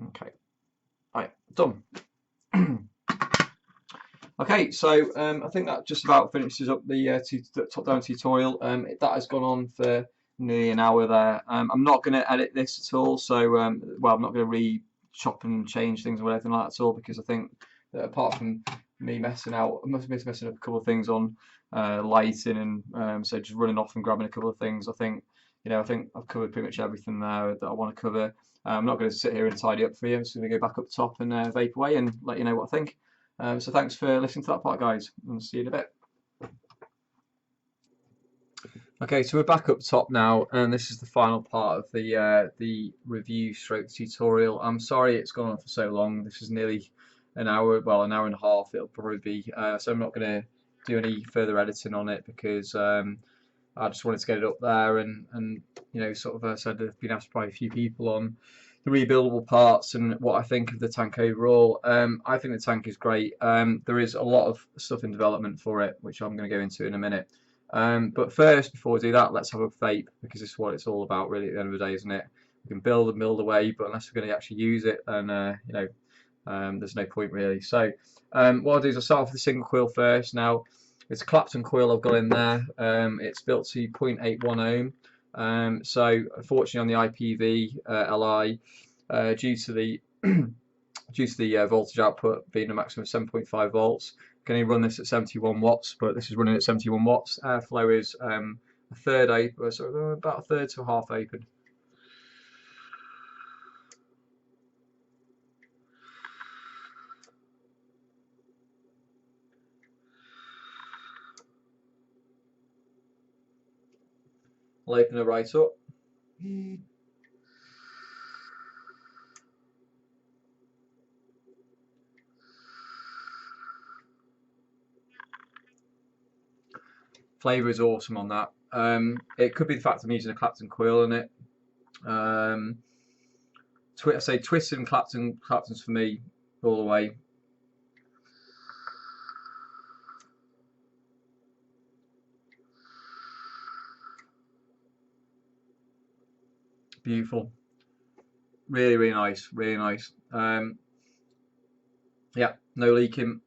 okay, right, done. Okay, so I think that just about finishes up the top-down tutorial. That has gone on for nearly an hour there. I'm not going to edit this at all, so well, I'm not going to re-chop and change things or anything like that at all, because I think that apart from me messing up a couple of things on lighting and so just running off and grabbing a couple of things, I think I've covered pretty much everything there that I want to cover. I'm not going to sit here and tidy up for you. I'm just going to go back up top and vape away and let you know what I think. So thanks for listening to that part, guys, and see you in a bit. Okay, so we're back up top now, and this is the final part of the review stroke tutorial. I'm sorry it's gone on for so long. This is nearly an hour, well, an hour and a half it'll probably be. So I'm not going to do any further editing on it because I just wanted to get it up there and sort of said I've been asked by a few people on the rebuildable parts and what I think of the tank overall. I think the tank is great. There is a lot of stuff in development for it, which I'm going to go into in a minute. But first, before we do that, let's have a vape, because this is what it's all about really at the end of the day, isn't it? We can build and build away, but unless we're going to actually use it, then there's no point really. So what I'll do is I'll start off with the single coil first. Now, it's a Clapton coil I've got in there. It's built to 0.81 ohm. So unfortunately on the IPV Li, due to the voltage output being a maximum of 7.5 volts, can only run this at 71 watts. But this is running at 71 watts. Airflow is a third open, so about a third to a half open. I'll open it right up. Flavour is awesome on that. It could be the fact I'm using a Clapton coil in it. I say Twisted and Clapton's for me all the way. Beautiful, really nice, really nice. Yeah, no leaking.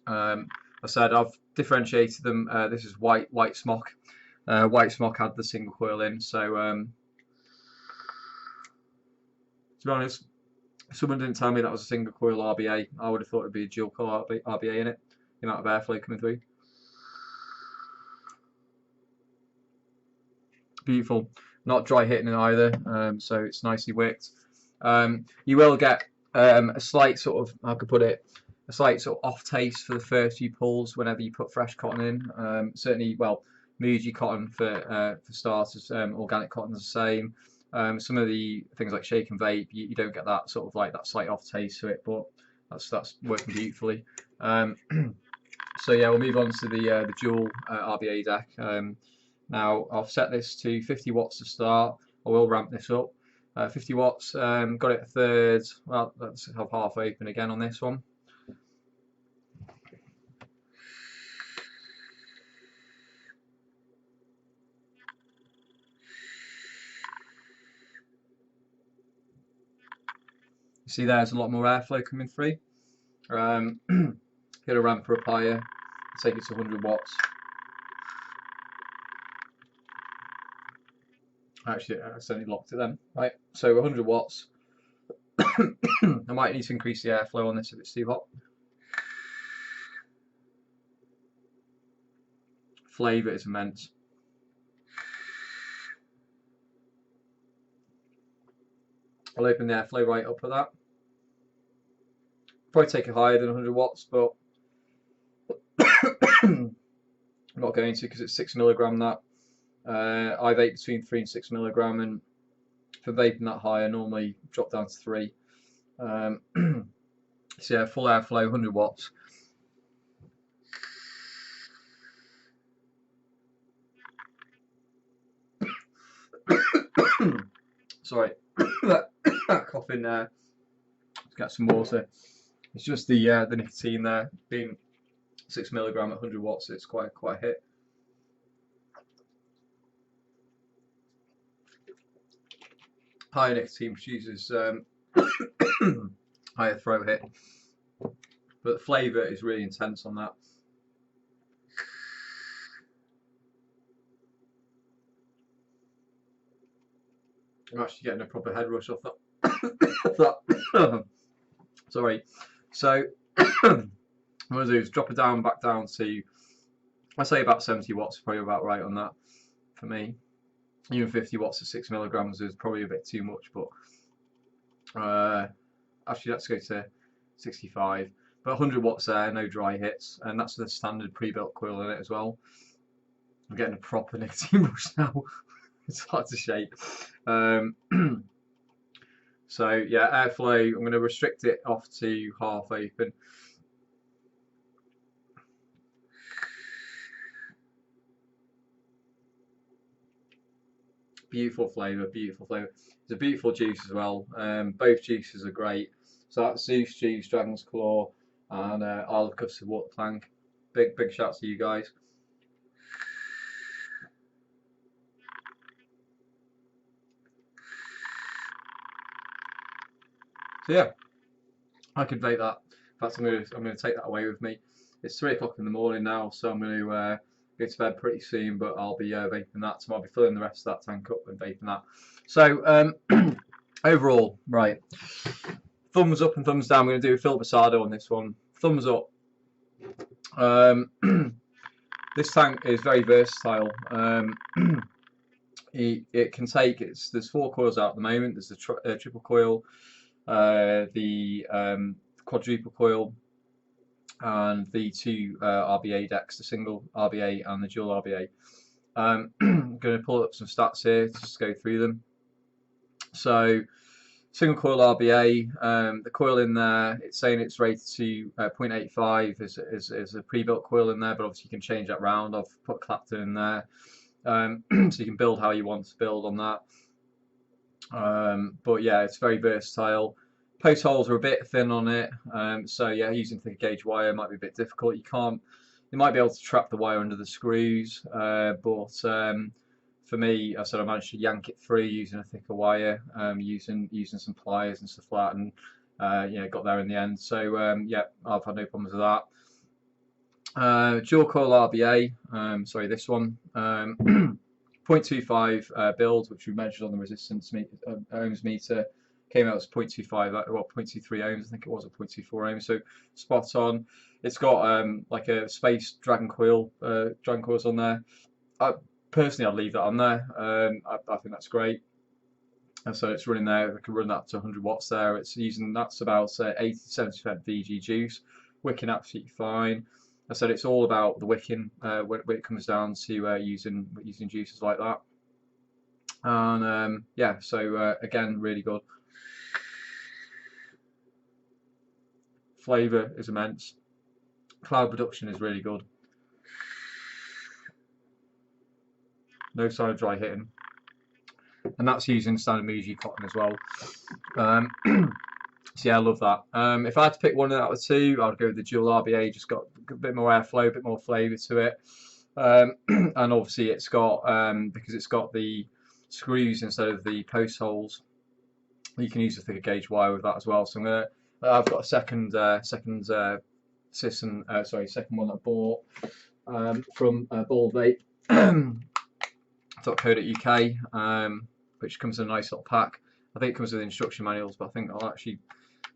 I said I've differentiated them. This is white SMOK. White SMOK had the single coil in, so to be honest, if someone didn't tell me that was a single coil RBA, I would have thought it'd be a dual coil RBA in it. The amount of airflow coming through. Beautiful, not dry hitting it either, so it's nicely wicked. You will get a slight sort of, I could put it, a slight sort of off taste for the first few pulls whenever you put fresh cotton in. Certainly, well, Muji cotton for starters, organic cotton is the same. Some of the things like shake and vape, you don't get that sort of like that slight off taste to it, but that's working beautifully. So yeah, we'll move on to the dual RBA deck. Now I've set this to 50 watts to start. I will ramp this up. 50 watts, got it a third. Well, let's have half open again on this one. You see there's a lot more airflow coming through. Get a ramper up higher, take it to 100 watts. Actually, I accidentally locked it then. Right, so 100 watts. I might need to increase the airflow on this if it's too hot. Flavour is immense. I'll open the airflow right up for that. Probably take it higher than 100 watts, but I'm not going to because it's 6 milligram that. I vape between 3 and 6 milligram, and for vaping that high, I normally drop down to 3. So yeah, full airflow, 100 watts. Sorry, that coughing there. Let's get some water. It's just the nicotine there, being 6 milligram at 100 watts. It's quite a hit. Higher nicotine produces higher throat hit, but the flavour is really intense on that. I'm actually getting a proper head rush off that. Sorry. So what I'm going to do is drop it back down to, I say about 70 watts, probably about right on that for me. Even 50 watts at 6 milligrams is probably a bit too much, but actually let's go to 65. But 100 watts there, no dry hits, and that's the standard pre-built coil in it as well. I'm getting a proper nicotine rush now. It's hard to shake. So yeah, airflow, I'm going to restrict it off to half open. Beautiful flavour, beautiful flavour. It's a beautiful juice as well. Both juices are great. So that's Zeus Juice, Dragon's Claw, and Isle of Custard Water Tank. Big shout to you guys. So yeah, I could vape that. In fact, I'm going to take that away with me. It's 3 o'clock in the morning now, so I'm going to go to bed pretty soon, but I'll be vaping that, so I'll be filling the rest of that tank up and vaping that. So overall, right, thumbs up and thumbs down. I'm going to do a Phil Basado on this one. Thumbs up. This tank is very versatile. It can take, there's 4 coils out at the moment. There's the triple coil, the quadruple coil, and the 2 RBA decks, the single RBA and the dual RBA. I'm going to pull up some stats here to just go through them. So Single Coil RBA, the coil in there, it's saying it's rated to 0.85 is a pre-built coil in there, but obviously you can change that round. I've put Clapton in there, so you can build how you want to build on that. But yeah, it's very versatile. Post holes are a bit thin on it, so yeah, using thicker gauge wire might be a bit difficult. You might be able to trap the wire under the screws, but for me, I managed to yank it free using a thicker wire, using some pliers and stuff like that, and yeah, got there in the end. So yeah, I've had no problems with that. Dual coil RBA, sorry, this one, 0.25 build, which we measured on the resistance ohms meter, came out as 0.25, well, 0.23 ohms, I think it was, or 0.24 ohms, so spot on. It's got like a space dragon coils on there. Personally, I'd leave that on there. I think that's great. And so it's running there. I can run that to 100 watts there. It's using, that's about 80 to 70% VG juice. Wicking absolutely fine. I said it's all about the wicking when it comes down to using juices like that. And yeah, so again, really good. Flavour is immense. Cloud production is really good. No sign of dry hitting, and that's using standard Muji cotton as well. So yeah, I love that. If I had to pick one out of the two, I'd go with the dual RBA. Just got a bit more airflow, a bit more flavour to it, and obviously it's got because it's got the screws instead of the post holes. You can use a thicker gauge wire with that as well. So I've got a second system. Sorry, second one I bought from Boldvape. .co.uk, which comes in a nice little pack. I think it comes with instruction manuals, but I think I actually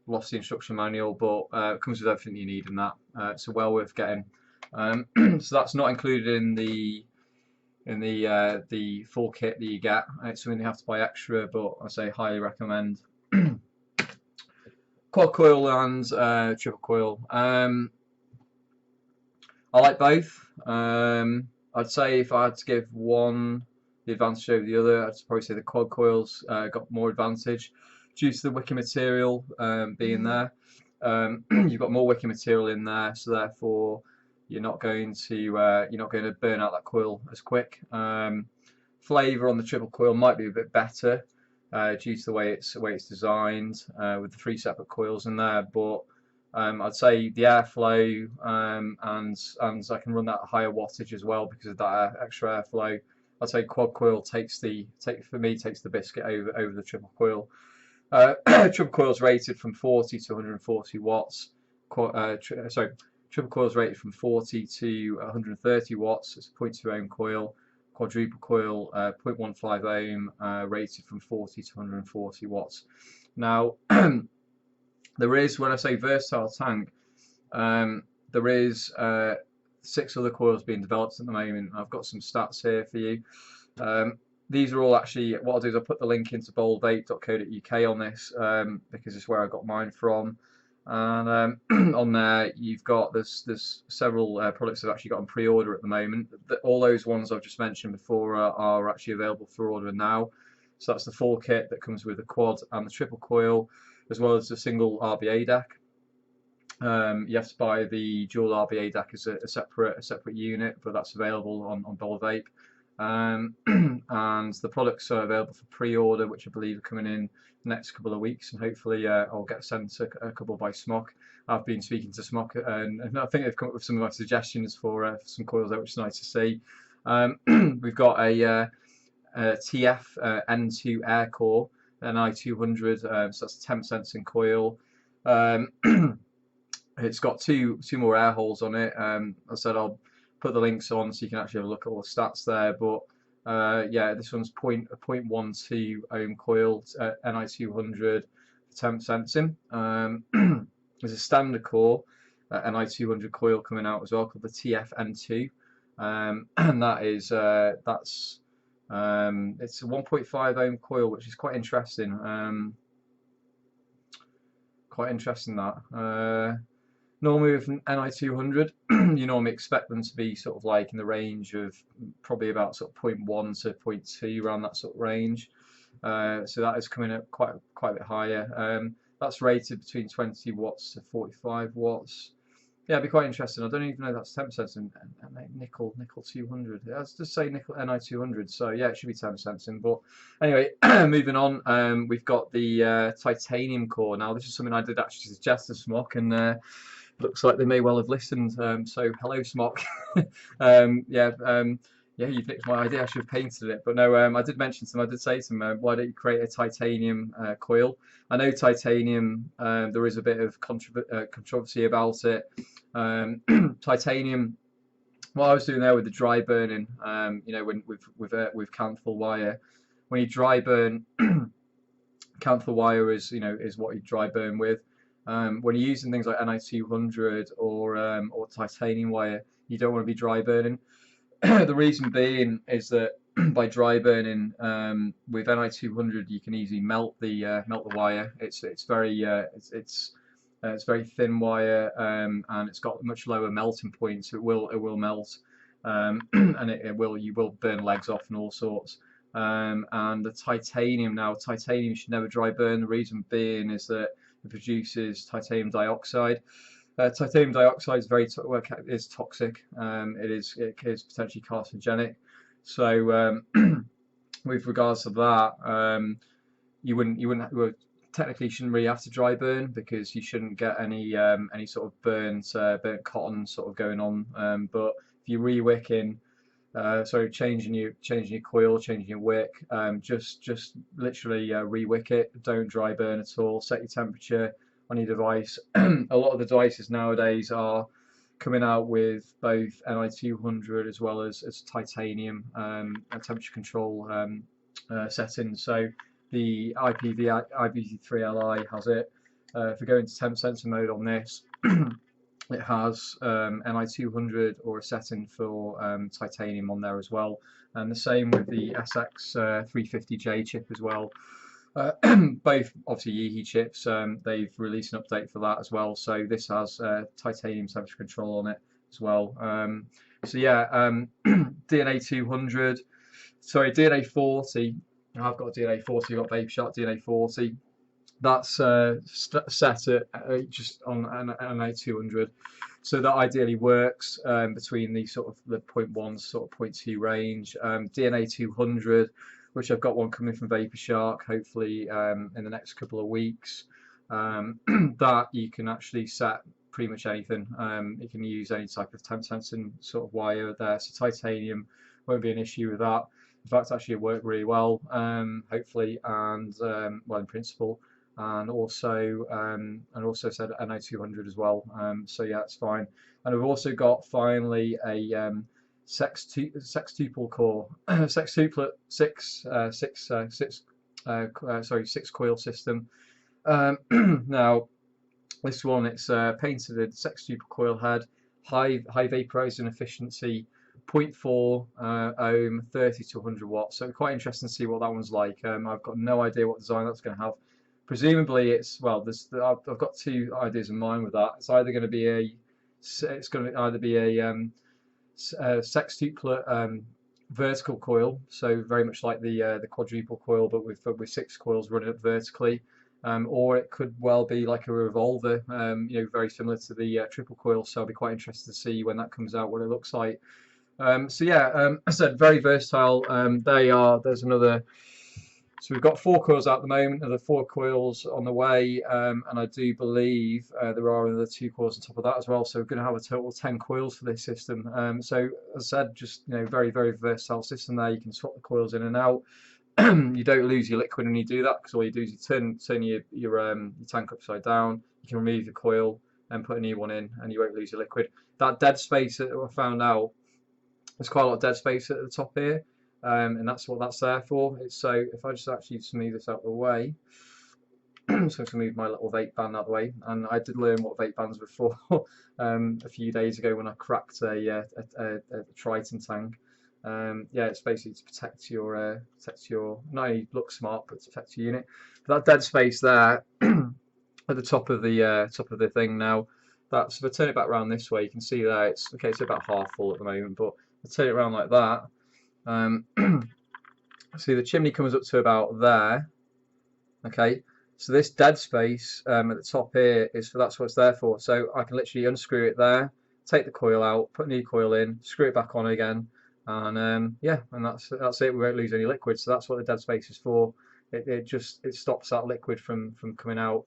lost the instruction manual, but it comes with everything you need in that. So well worth getting. So that's not included in the full kit that you get. It's something you have to buy extra, but I say highly recommend. Quad coil and triple coil. I like both. I'd say if I had to give one the advantage over the other, I'd probably say the quad coils got more advantage due to the wicker material being there. You've got more wicker material in there, so therefore you're not going to burn out that coil as quick. Flavour on the triple coil might be a bit better due to the way it's designed with the 3 separate coils in there, but I'd say the airflow and I can run that higher wattage as well because of that extra airflow. I'd say quad coil takes the biscuit over the triple coil. Triple coil is rated from 40 to 140 watts. Triple coil is rated from 40 to 130 watts. It's a 0.2 ohm coil. Quadruple coil 0.15 ohm, rated from 40 to 140 watts. Now, there is, when I say versatile tank, there is 6 other coils being developed at the moment. I've got some stats here for you. These are all actually, what I'll do is I'll put the link into boldvape.co.uk on this because it's where I got mine from. And on there you've got, there's several products I've actually got on pre-order at the moment. All those ones I've just mentioned before are actually available for order now. So that's the full kit that comes with the quad and the triple coil, as well as the single RBA deck. You have to buy the dual RBA deck as a separate unit, but that's available on Boldvape. And the products are available for pre-order, which I believe are coming in the next couple of weeks, and hopefully I'll get sent a couple by SMOK. I've been speaking to SMOK, and I think they've come up with some of my suggestions for some coils there, which is nice to see. We've got a TF N2 air core, an i200, so that's a temp sensing coil. It's got two more air holes on it. I said I'll put the links on so you can actually have a look at all the stats there. But yeah, this one's 0.12 ohm coil, Ni200 temp sensing. There's a standard core Ni200 coil coming out as well called the TF-N2, and that is it's a 1.5 ohm coil, which is quite interesting. Quite interesting that. Normally with an Ni200, you normally expect them to be sort of like in the range of probably about sort of 0.1 to 0.2, around that sort of range. So that is coming up quite a bit higher. That's rated between 20 watts to 45 watts. Yeah, it'd be quite interesting. I don't even know that's temp sensing. Nickel 200. Let's just say nickel Ni 200. So yeah, it should be temp sensing. But anyway, moving on. We've got the titanium core. Now this is something I did actually suggest to SMOK, and looks like they may well have listened. So hello SMOK. Yeah, you've nicked my idea. I should have painted it, but no. I did mention to them. I did say to them, why don't you create a titanium coil? I know titanium. There is a bit of controversy about it. Titanium. What I was doing there with the dry burning, you know, when with candle wire, when you dry burn, candle wire is what you dry burn with. When you're using things like Ni 200 or titanium wire, you don't want to be dry burning. The reason being is that by dry burning with Ni 200, you can easily melt the wire. It's very thin wire, and it's got much lower melting point, so it will melt, and you will burn legs off and all sorts. And the titanium titanium should never dry burn. The reason being is that it produces titanium dioxide. Titanium dioxide is toxic. It is potentially carcinogenic. So with regards to that, you wouldn't technically shouldn't really have to dry burn, because you shouldn't get any sort of burnt cotton sort of going on. But if you're re-wicking, changing your coil, changing your wick, just literally re-wick it. Don't dry burn at all. Set your temperature on your device. A lot of the devices nowadays are coming out with both Ni 200 as well as titanium temperature control settings. So the IPv3Li has it. If we go into temp sensor mode on this, it has Ni 200 or a setting for titanium on there as well, and the same with the SX350J chip as well. Both obviously Yeehy chips. They've released an update for that as well, so this has titanium temperature control on it as well. So yeah, DNA 200, sorry, DNA 40. I've got a DNA 40. I've got Vape Shark DNA 40. That's set at just on Ni 200. So that ideally works between the sort of the 0.1 sort of 0.2 range. DNA 200, which I've got one coming from Vapor Shark, hopefully in the next couple of weeks. That you can actually set pretty much anything. You can use any type of temp sensing sort of wire there, so titanium won't be an issue with that. In fact, actually it worked really well, hopefully, and well, in principle, and also said Ni 200 as well. So yeah, it's fine. And we've also got finally a Sextuplet core, Sextuplet 6 coil system. Now this one, it's painted in Sextuplet coil head, high vaporizing efficiency, 0.4 ohm, 30 to 100 watts. So quite interesting to see what that one's like. I've got no idea what design that's going to have. Presumably it's, well, I've got two ideas in mind with that. It's either going to be a Sextuplet vertical coil, so very much like the quadruple coil, but with 6 coils running up vertically, or it could well be like a revolver, very similar to the triple coil. So I'll be quite interested to see when that comes out what it looks like. So yeah, I said very versatile. There's another. So we've got 4 coils out at the moment, another 4 coils on the way, and I do believe there are another 2 coils on top of that as well. So we're going to have a total of 10 coils for this system. So as I said, just very, very versatile system there. You can swap the coils in and out. You don't lose your liquid when you do that, because all you do is you turn your tank upside down. You can remove your coil and put a new one in, and you won't lose your liquid. That dead space that I found out, there's quite a lot of dead space at the top here. And that's what that's there for. So if I just actually move this out of the way, so to move my little vape band out of the way, and I did learn what vape bands were for a few days ago when I cracked a Triton tank. Yeah, it's basically to protect your not only look smart, but to protect your unit. But that dead space there at the top of the thing now. That's, if I turn it back around this way, you can see there it's okay. It's about half full at the moment, but if I turn it around like that. see the chimney comes up to about there. Okay, so this dead space at the top here is that's what it's there for. So I can literally unscrew it there, take the coil out, put a new coil in, screw it back on again, and yeah, and that's it. We won't lose any liquid. So that's what the dead space is for. It stops that liquid from coming out.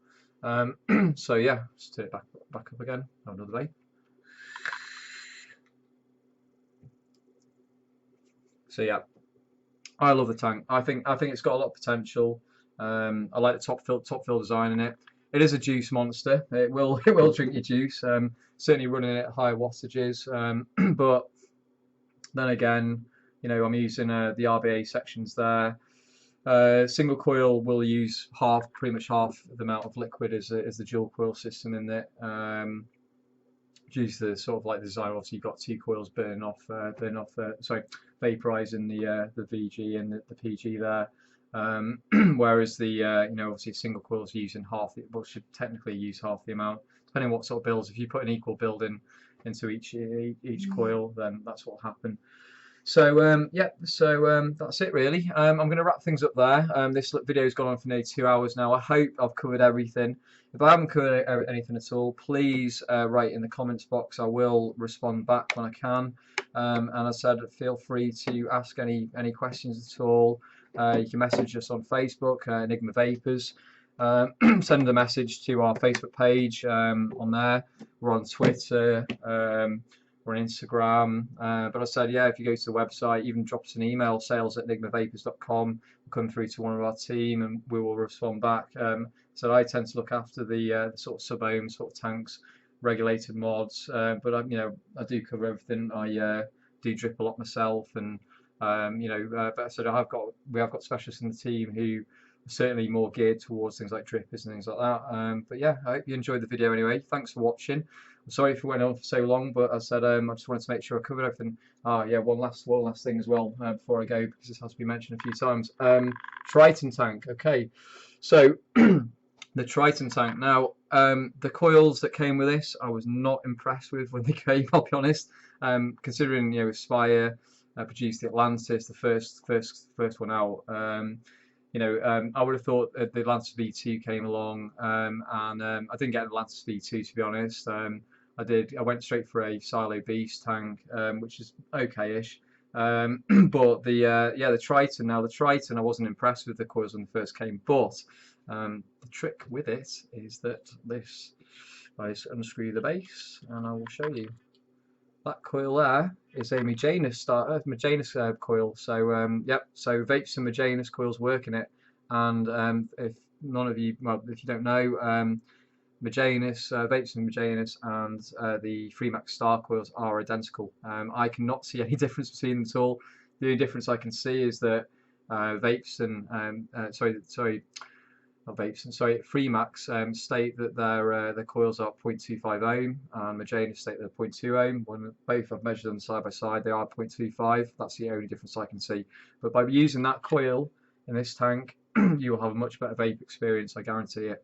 So yeah, let's turn it back up again. Another way. So yeah, I love the tank. I think it's got a lot of potential. I like the top fill design in it. It is a juice monster. It will drink your juice. Certainly running it at high wattages. But then again, you know, I'm using the RBA sections there. Single coil will use pretty much half the amount of liquid as the dual coil system in it. Due to the sort of like the design, obviously you've got two coils burning off, vaporizing the VG and the PG there. Whereas the you know, obviously single coils using half the, well, should technically use half the amount, depending on what sort of builds. If you put an equal build in into each coil, then that's what will happen. So yeah, so that's it really. I'm going to wrap things up there. This video's gone on for nearly 2 hours now. I hope I've covered everything. If I haven't covered anything at all, please write in the comments box. I will respond back when I can. And as I said, feel free to ask any questions at all. You can message us on Facebook, Enigma Vapours. Send a message to our Facebook page on there. We're on Twitter. We're on Instagram, but I said, yeah, if you go to the website, even drop us an email, sales@enigmavapours.com, we'll come through to one of our team and we will respond back. So I tend to look after the sort of sub-ohm sort of tanks, regulated mods, but you know, I do cover everything. I do drip a lot myself, and you know, but I said we have got specialists in the team who are certainly more geared towards things like drippers and things like that. But yeah, I hope you enjoyed the video anyway. Thanks for watching. I'm sorry if it went on for so long, but as I said, I just wanted to make sure I covered everything. Yeah, one last thing as well before I go, because this has to be mentioned a few times. Triton tank. Okay, so the Triton tank. Now, the coils that came with this, I was not impressed with when they came. I'll be honest. Considering, you know, Aspire produced the Atlantis, the first one out. You know, I would have thought the Atlantis V2 came along, and I didn't get an Atlantis V2 to be honest. I went straight for a Silo Beast tank, which is okay-ish. But the Triton. Now the Triton, I wasn't impressed with the coils when they first came, but the trick with it is that I just unscrew the base, and I will show you. That coil there is a Majanus coil. So yep, so Vapes and Majanus coils work in it. And if none of you, well, if you don't know, Vapes and Majanus and the Freemax Star coils are identical. I cannot see any difference between them at all. The only difference I can see is that Vapes and Freemax state that their coils are 0.25 ohm, and Majanus state they're 0.2 ohm. When both I've measured them side by side, they are 0.25. That's the only difference I can see. But by using that coil in this tank, you will have a much better vape experience, I guarantee it.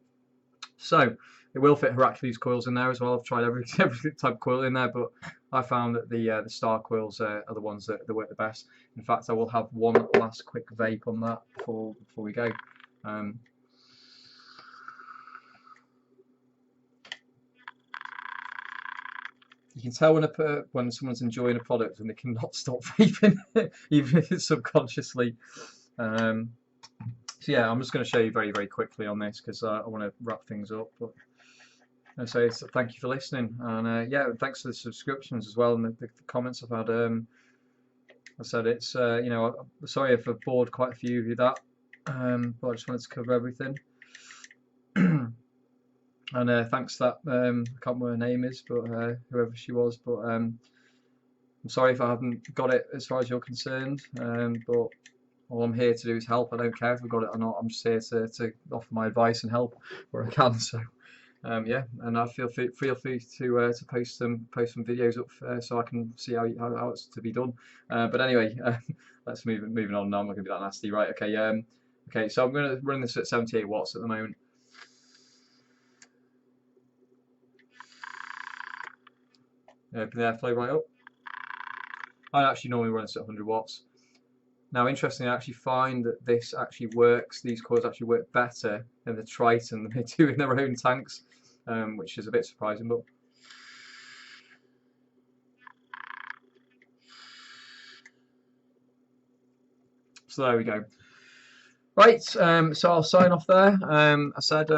So it will fit Hercules coils in there as well. I've tried every type of coil in there, but I found that the Star coils are the ones that work the best. In fact, I will have one last quick vape on that before we go. You can tell when someone's enjoying a product and they cannot stop vaping, even if it's subconsciously. So yeah, I'm just going to show you very very quickly on this because I want to wrap things up. But so thank you for listening, and yeah, thanks for the subscriptions as well and the comments I've had. I said it's you know, sorry if I've bored quite a few of you that, but I just wanted to cover everything. And thanks to that, I can't remember what her name is, but whoever she was, but I'm sorry if I haven't got it as far as you're concerned, but all I'm here to do is help. I don't care if I've got it or not. I'm just here to offer my advice and help where I can. So yeah, and I feel free to post some videos up so I can see how it's to be done. But anyway, let's moving on now. I'm not going to be that nasty, right? Okay. Okay. So I'm going to run this at 78 watts at the moment. Open the airflow right up. I actually normally run this at 100 watts. Now, interestingly, I actually find that this actually works. These coils actually work better than the Triton than they do in their own tanks, which is a bit surprising. But so there we go. Right, so I'll sign off there. I said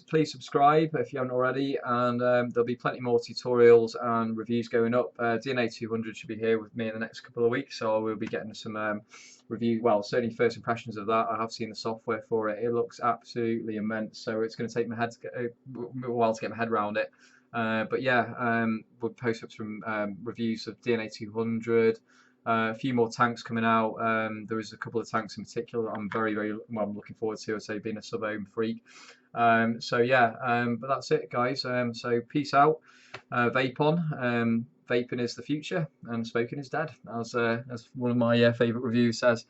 please subscribe if you haven't already, and there'll be plenty more tutorials and reviews going up. DNA 200 should be here with me in the next couple of weeks, so I will be getting some review. Well, certainly first impressions of that. I have seen the software for it. It looks absolutely immense, so it's going to take my head a while to get my head around it. But yeah, we'll post up some reviews of DNA 200. A few more tanks coming out. There is a couple of tanks in particular that I'm very I'm looking forward to. I'd say being a sub-ohm freak. So yeah, but that's it, guys. So peace out. Vape on. Vaping is the future, and smoking is dead, as one of my favourite reviews says.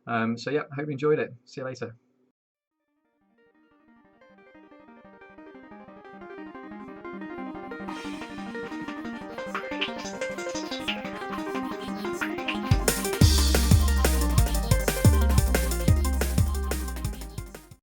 So yeah, hope you enjoyed it. See you later.